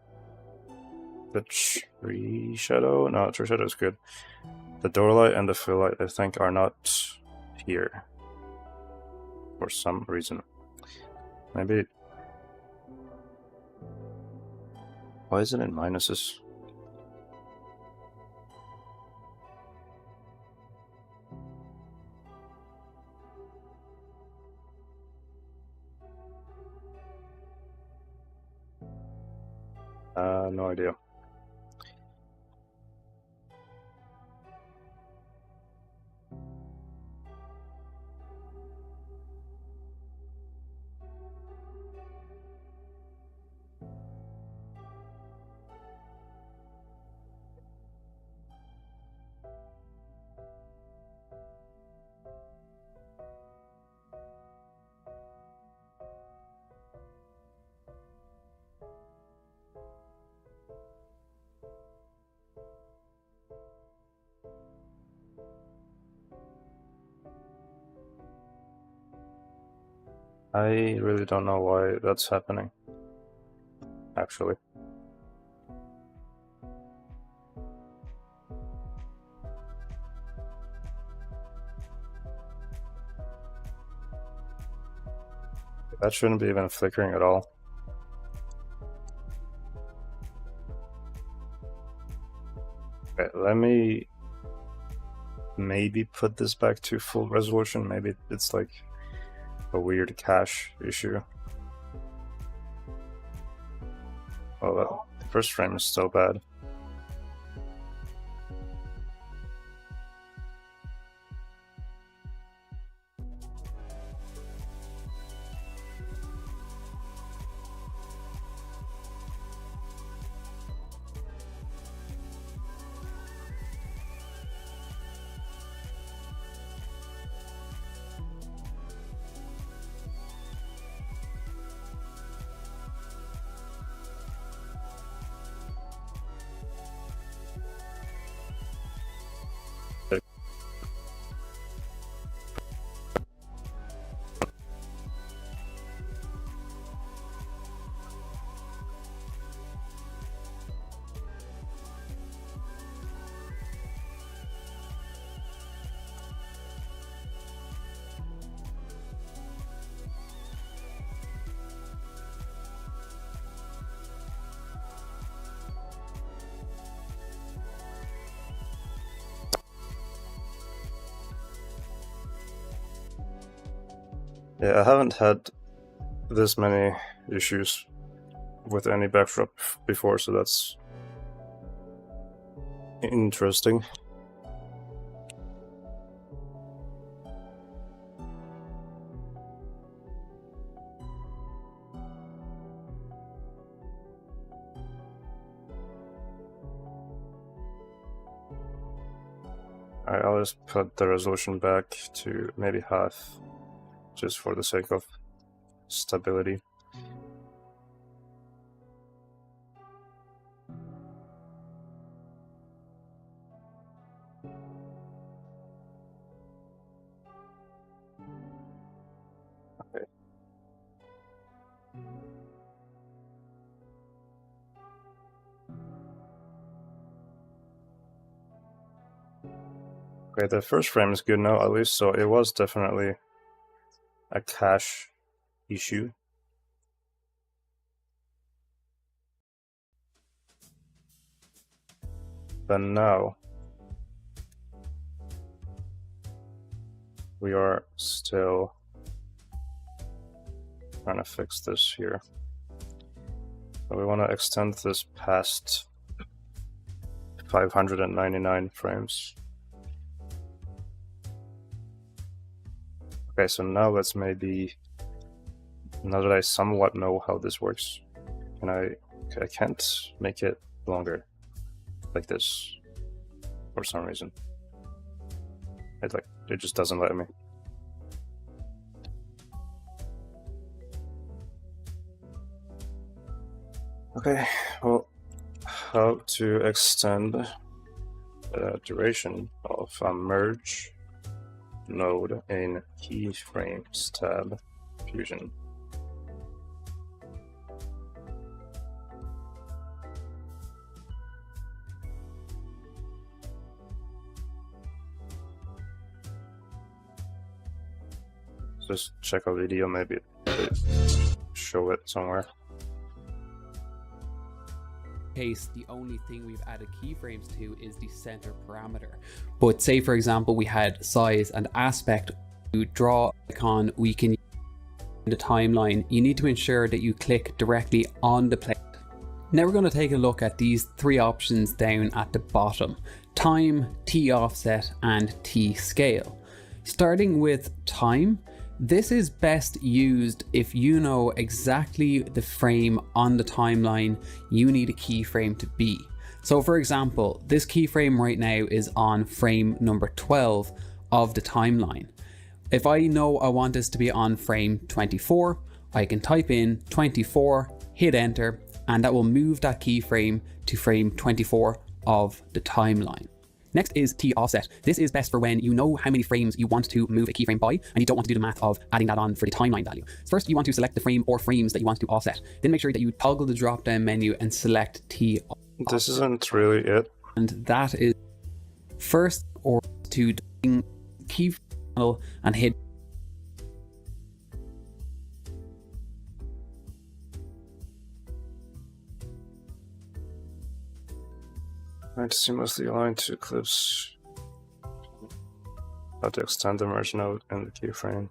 the tree shadow. No, tree shadow is good. The door light and the fill light, I think, are not here for some reason. Maybe. Why is it in minuses? No idea. I really don't know why that's happening, actually. That shouldn't be even flickering at all. Okay, let me maybe put this back to full resolution. Maybe it's like a weird cache issue. Well, the first frame is still bad. Yeah, I haven't had this many issues with any backdrop before, so that's interesting. Alright, I'll just put the resolution back to maybe half, just for the sake of stability. Okay. Okay, the first frame is good now, at least, so it was definitely a cache issue. But now we are still trying to fix this here. So we want to extend this past 599 frames. Okay, so now let's maybe, now that I somewhat know how this works, and I can't make it longer like this for some reason. It just doesn't let me. Okay, well, how to extend the duration of a merge node in keyframes tab Fusion. just check a video, maybe they show it somewhere. Case, the only thing we've added keyframes to is the center parameter. But say for example we had size and aspect, to draw icon we can use in the timeline, you need to ensure that you click directly on the plate. Now we're going to take a look at these three options down at the bottom: time, T offset and T scale. Starting with time, this is best used if you know exactly the frame on the timeline you need a keyframe to be. So for example, this keyframe right now is on frame number 12 of the timeline. If I know I want this to be on frame 24, I can type in 24, hit enter, and that will move that keyframe to frame 24 of the timeline. Next is T offset. This is best for when you know how many frames you want to move a keyframe by and you don't want to do the math of adding that on for the timeline value. First, you want to select the frame or frames that you want to offset. Then make sure that you toggle the drop down menu and select T offset. This isn't really it. And that is first or to key panel and hit. Right, seamlessly align two clips. How to extend the merge node in the keyframe.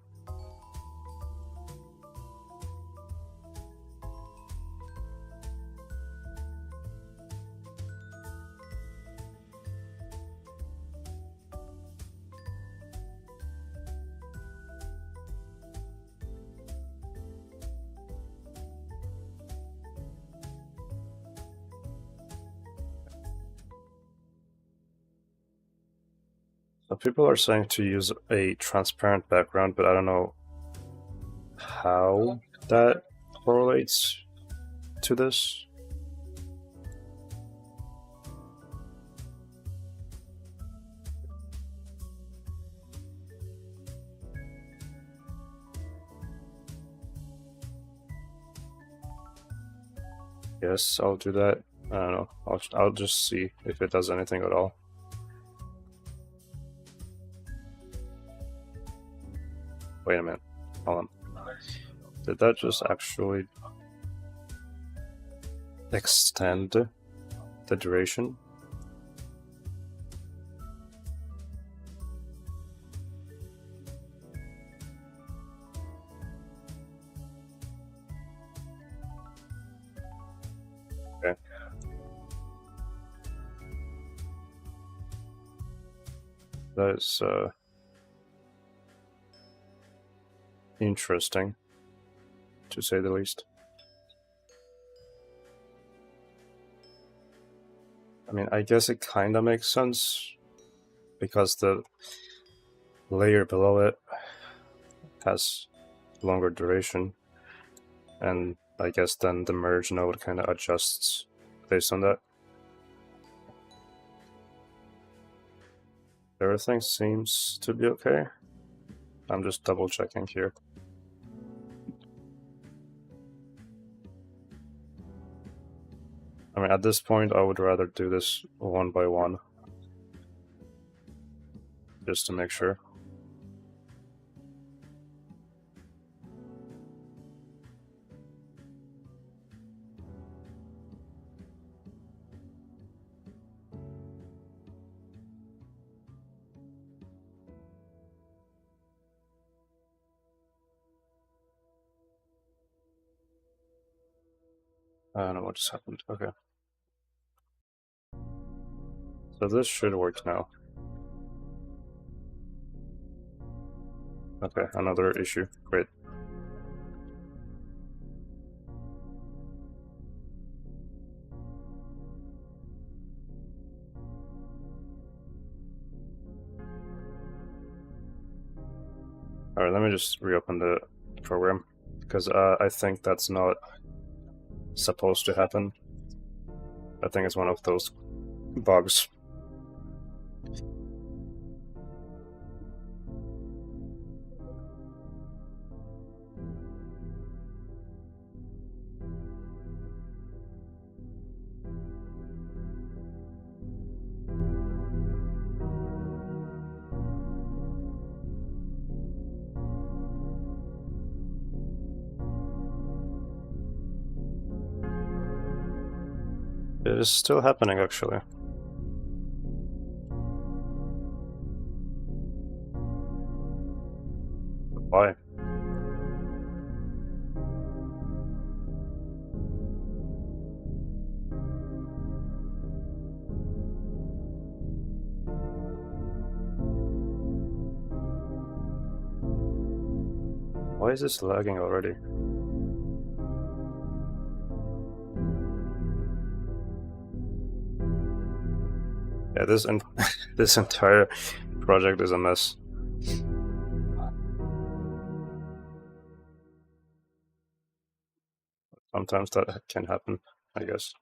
So people are saying to use a transparent background, but I don't know how that correlates to this. Yes, I'll do that. I don't know. I'll just see if it does anything at all. Wait a minute. Hold on. Did that just actually extend the duration? Okay. That is interesting, to say the least. I mean, I guess it kind of makes sense because the layer below it has longer duration, and I guess then the merge node kind of adjusts based on that. Everything seems to be okay. I'm just double checking here. I mean, at this point, I would rather do this one by one, just to make sure. I don't know what just happened. Okay. So this should work now. Okay, another issue. Great. Alright, let me just reopen the program, because I think that's not supposed to happen. I think it's one of those bugs. It is still happening, actually. Why? Why is this lagging already? Yeah, this entire project is a mess. Sometimes that can happen, I guess.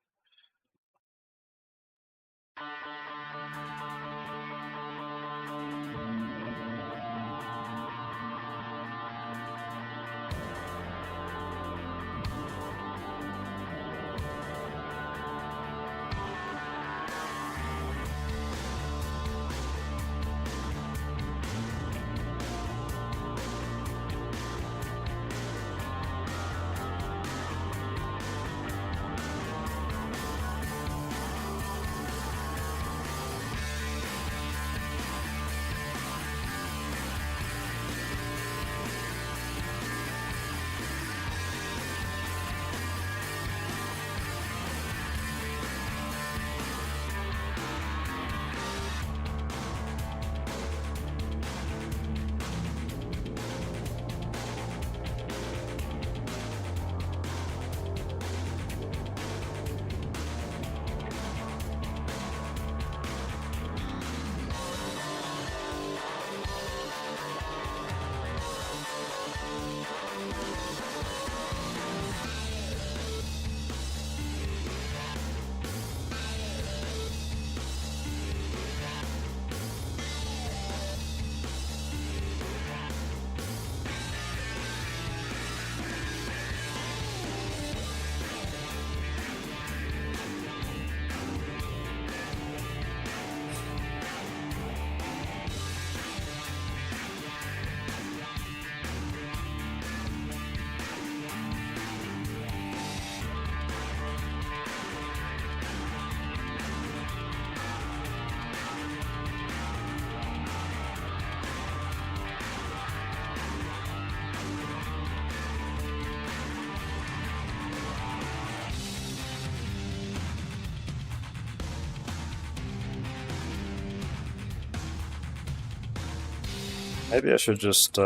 Maybe I should just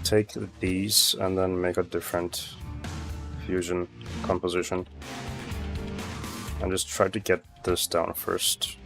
take these and then make a different fusion composition. And just try to get this down first.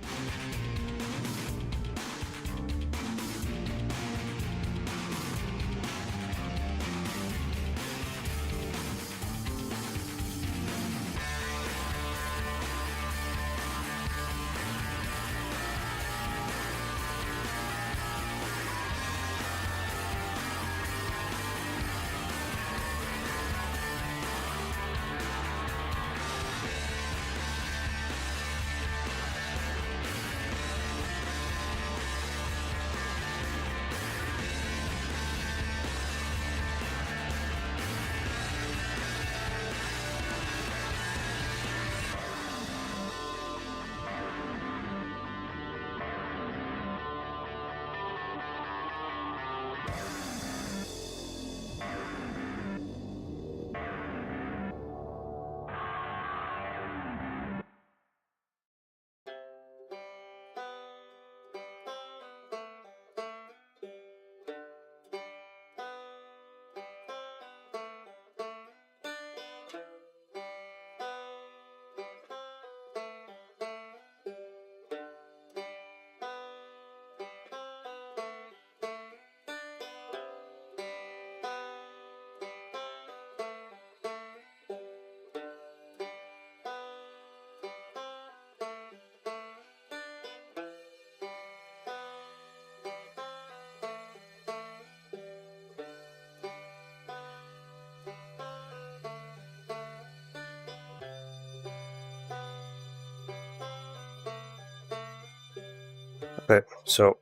Okay, so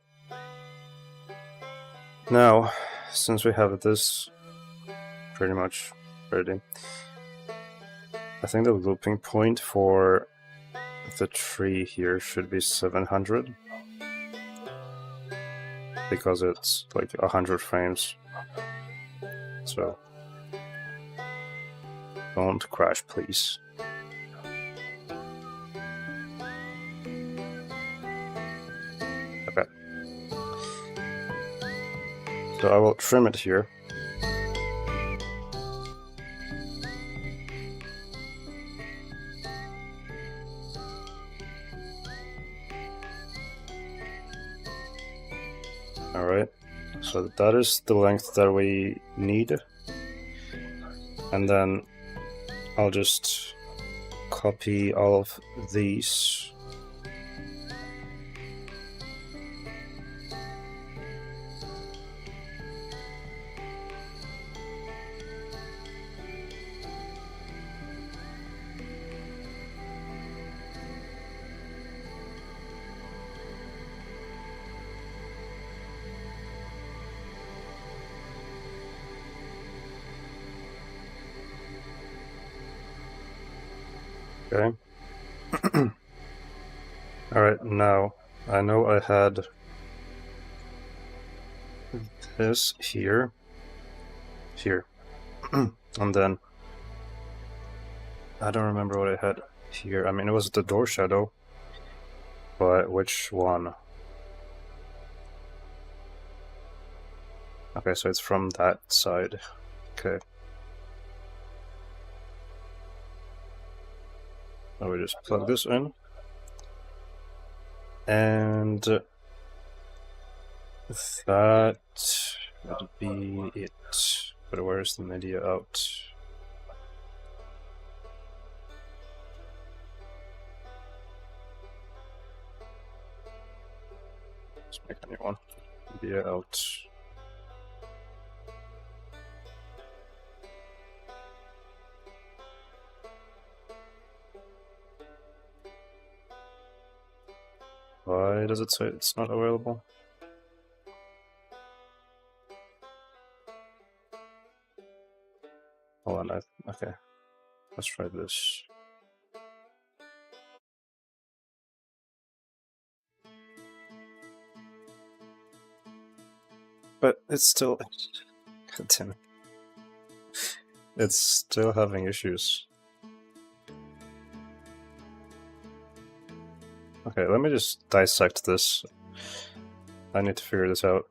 now, since we have this pretty much ready, I think the looping point for the tree here should be 700. Because it's like 100 frames. So don't crash, please. Okay. So I will trim it here. Alright, so that is the length that we need. And then I'll just copy all of these. Okay. Alright, now I know I had this here, and then I don't remember what I had here. I mean, it was the door shadow, but which one? Okay, so it's from that side. Okay. Now we just plug this in. And that would be it. But where's the media out? Let's make a new one. Media out. Why does it say it's not available? Hold on, okay. Let's try this. But it's still... God damn it. It's still having issues. Okay, let me just dissect this. I need to figure this out.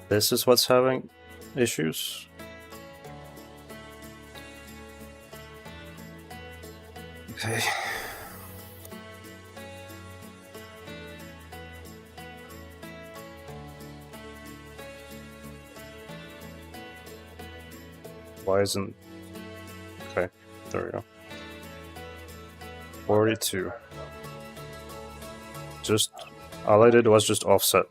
This is what's having issues. Okay. Why isn't... Okay, there we go. 42. Just... all I did was just offset.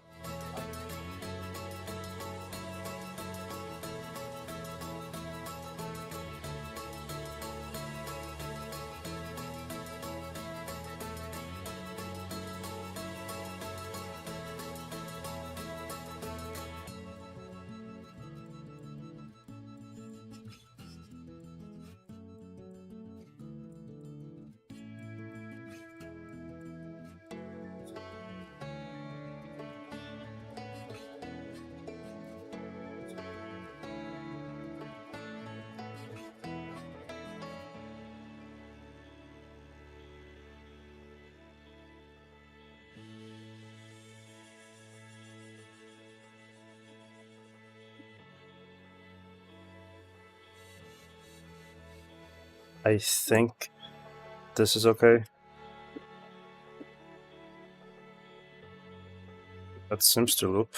I think this is okay. That seems to loop.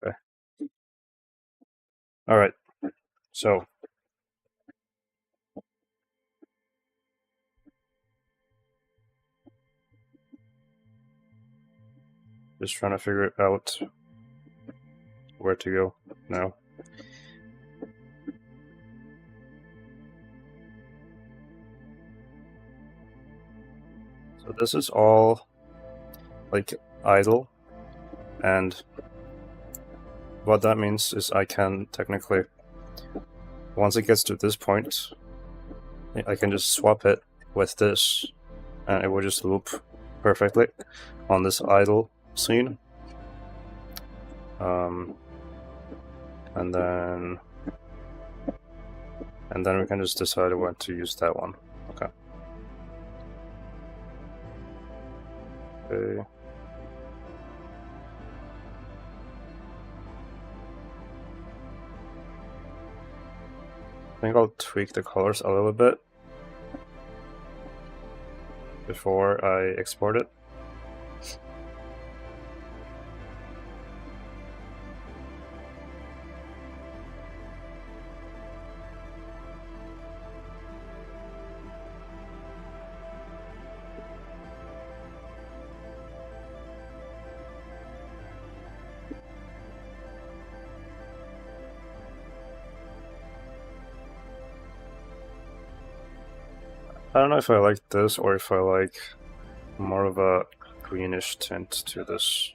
Okay. Alright, so just trying to figure out where to go now. So this is all like idle, and what that means is I can technically, once it gets to this point, I can just swap it with this and it will just loop perfectly on this idle scene. And then we can just decide when to use that one. Okay. Okay. I think I'll tweak the colors a little bit before I export it. I don't know if I like this or if I like more of a greenish tint to this.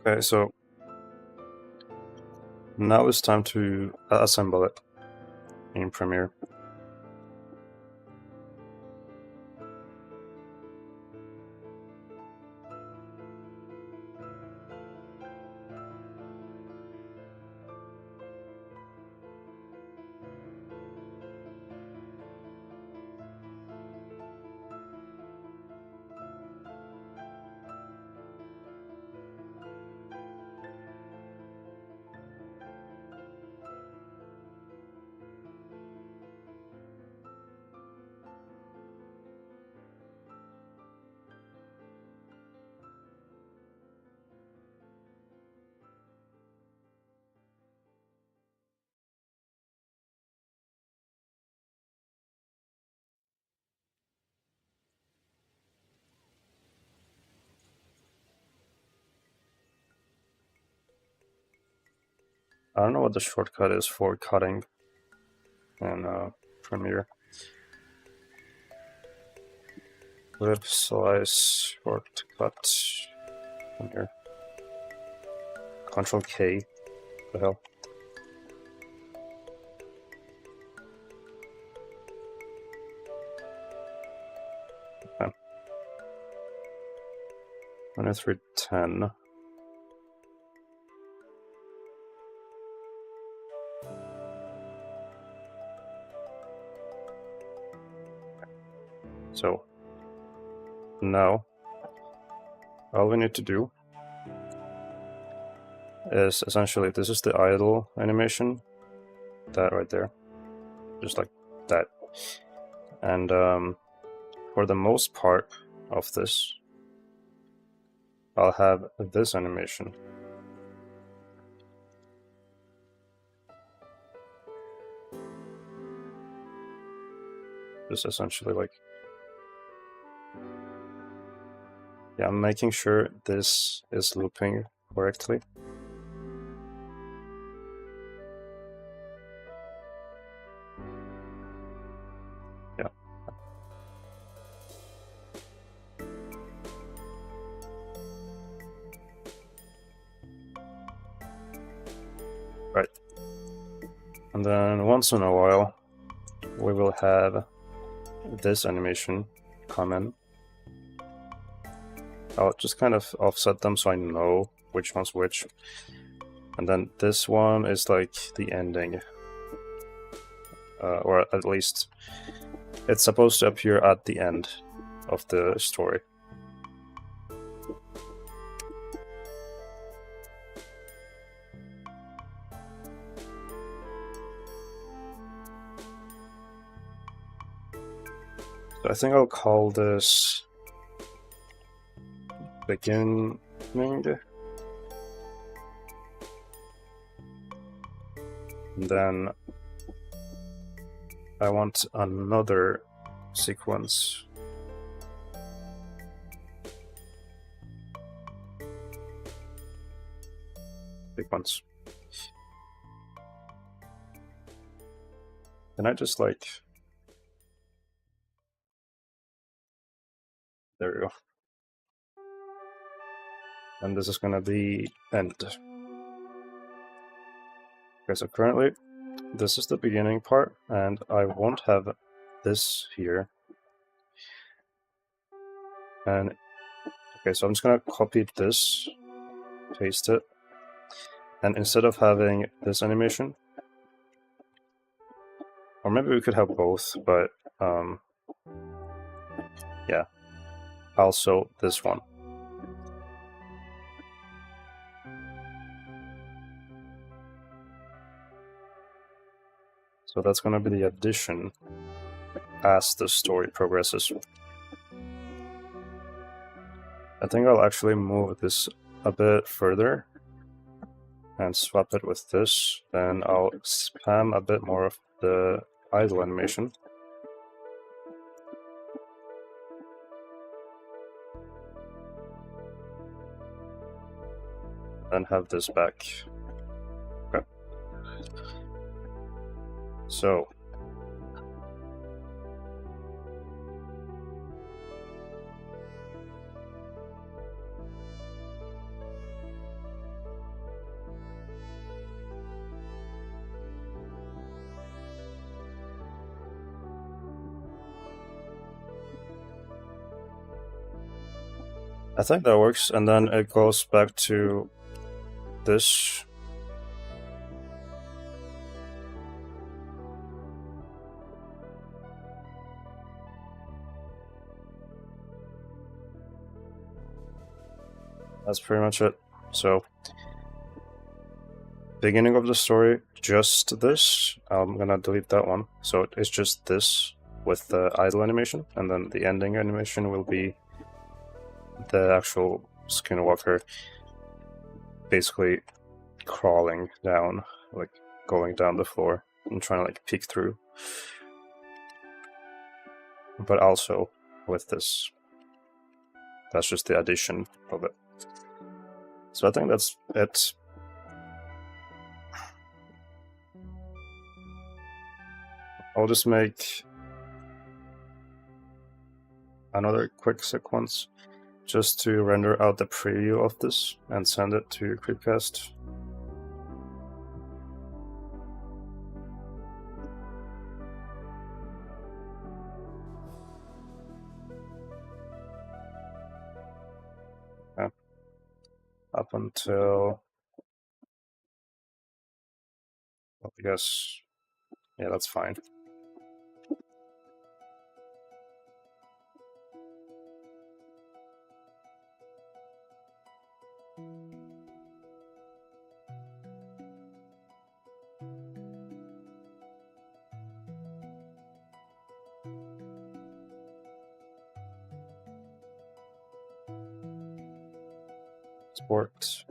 Okay, so now it's time to assemble it in Premiere. I don't know what the shortcut is for cutting in Premiere. Lip slice shortcut. Premiere. Control K. The hell. Okay. 2310. So now all we need to do is essentially, this is the idle animation, that right there, just like that. And for the most part of this, I'll have this animation. Just essentially like, yeah, I'm making sure this is looping correctly. Yeah. Right. And then once in a while, we will have this animation come in. I'll just kind of offset them so I know which one's which. And then this one is like the ending. Or at least it's supposed to appear at the end of the story. So I think I'll call this beginning. And then I want another sequence. Sequence. Can I just like... There we go. And this is gonna be end. Okay, so currently this is the beginning part, and I won't have this here. And okay, so I'm just gonna copy this, paste it, and instead of having this animation, or maybe we could have both, but yeah, also this one. So that's going to be the addition as the story progresses. I think I'll actually move this a bit further and swap it with this. Then I'll spam a bit more of the idle animation. And have this back. Okay. So I think that works, and then it goes back to this. That's pretty much it. So, beginning of the story, just this. I'm gonna delete that one. So it's just this with the idle animation, and then the ending animation will be the actual skinwalker basically crawling down, like going down the floor and trying to like peek through. But also with this. That's just the addition of it. So I think that's it. I'll just make another quick sequence just to render out the preview of this and send it to Creepcast. Yeah. Up until, well, I guess, yeah, that's fine. Sport.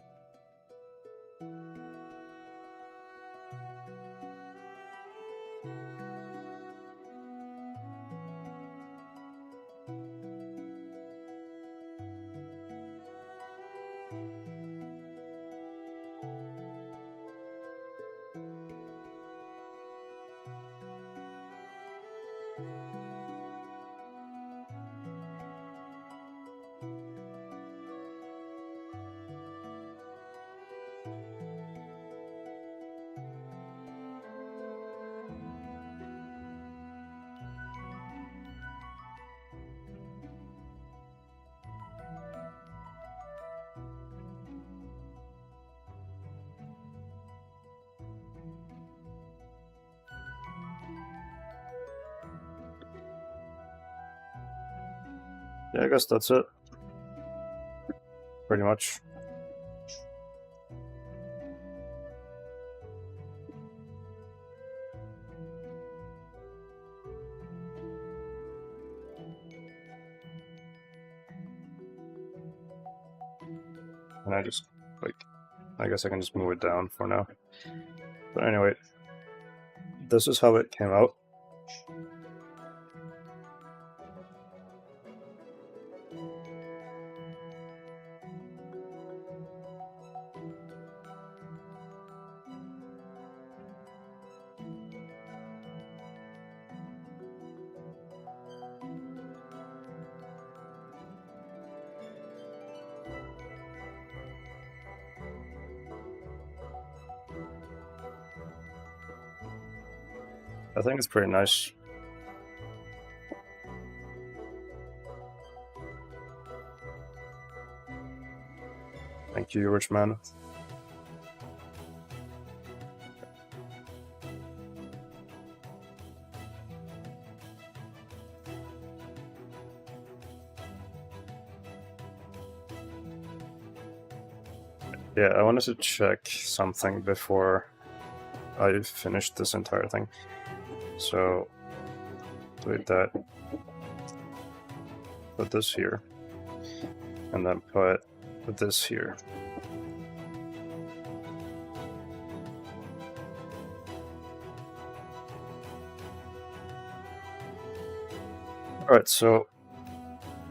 Yeah, I guess that's it. Pretty much. And I just, like, I guess I can just move it down for now. But anyway, this is how it came out. I think it's pretty nice. Thank you, rich man. Yeah, I wanted to check something before I finished this entire thing. So, delete that, put this here, and then put this here. Alright, so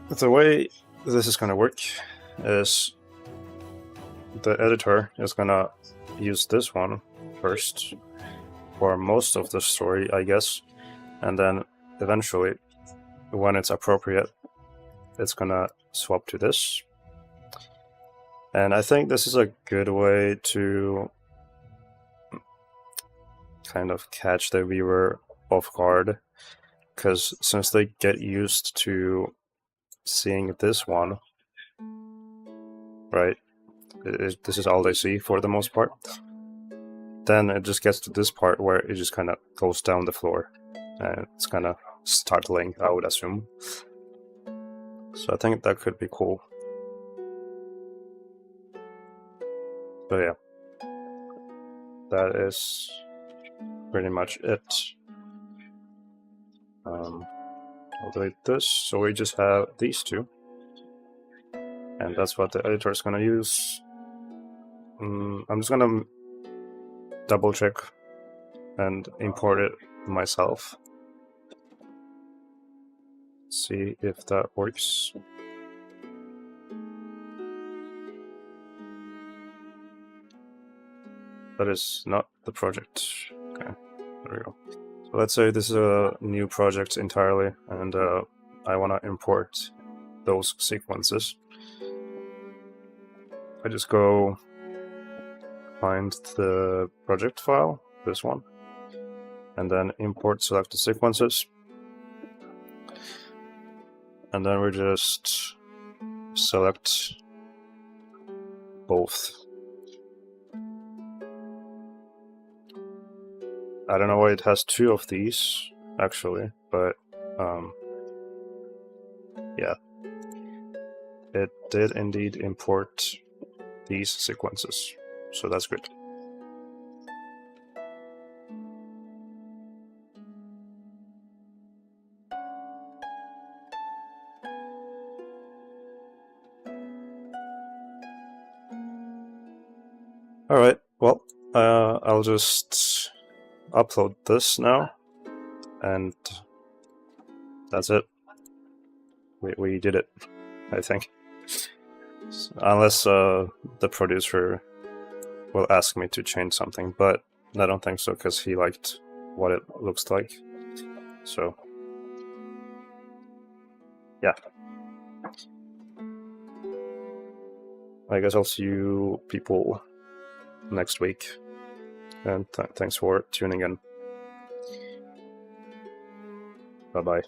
the way this is going to work is the editor is going to use this one first for most of the story, I guess, and then eventually, when it's appropriate, it's going to swap to this. And I think this is a good way to kind of catch the viewer off guard, because since they get used to seeing this one, right? This is all they see for the most part. Then it just gets to this part where it just kind of goes down the floor, and it's kind of startling, I would assume. So I think that could be cool. But yeah, that is pretty much it. I'll delete this, so we just have these two, and that's what the editor is going to use. I'm just going to double check and import it myself. See if that works. That is not the project. Okay, there we go. So let's say this is a new project entirely, and I want to import those sequences. I just go find the project file, this one, and then import selected sequences. And then we just select both. I don't know why it has two of these, actually, but yeah. It did indeed import these sequences, so that's good. Alright, well, I'll just upload this now, and that's it. We did it, I think. Unless the producer will ask me to change something, but I don't think so, because he liked what it looks like. So, yeah. I guess I'll see you people next week, and thanks for tuning in. Bye-bye.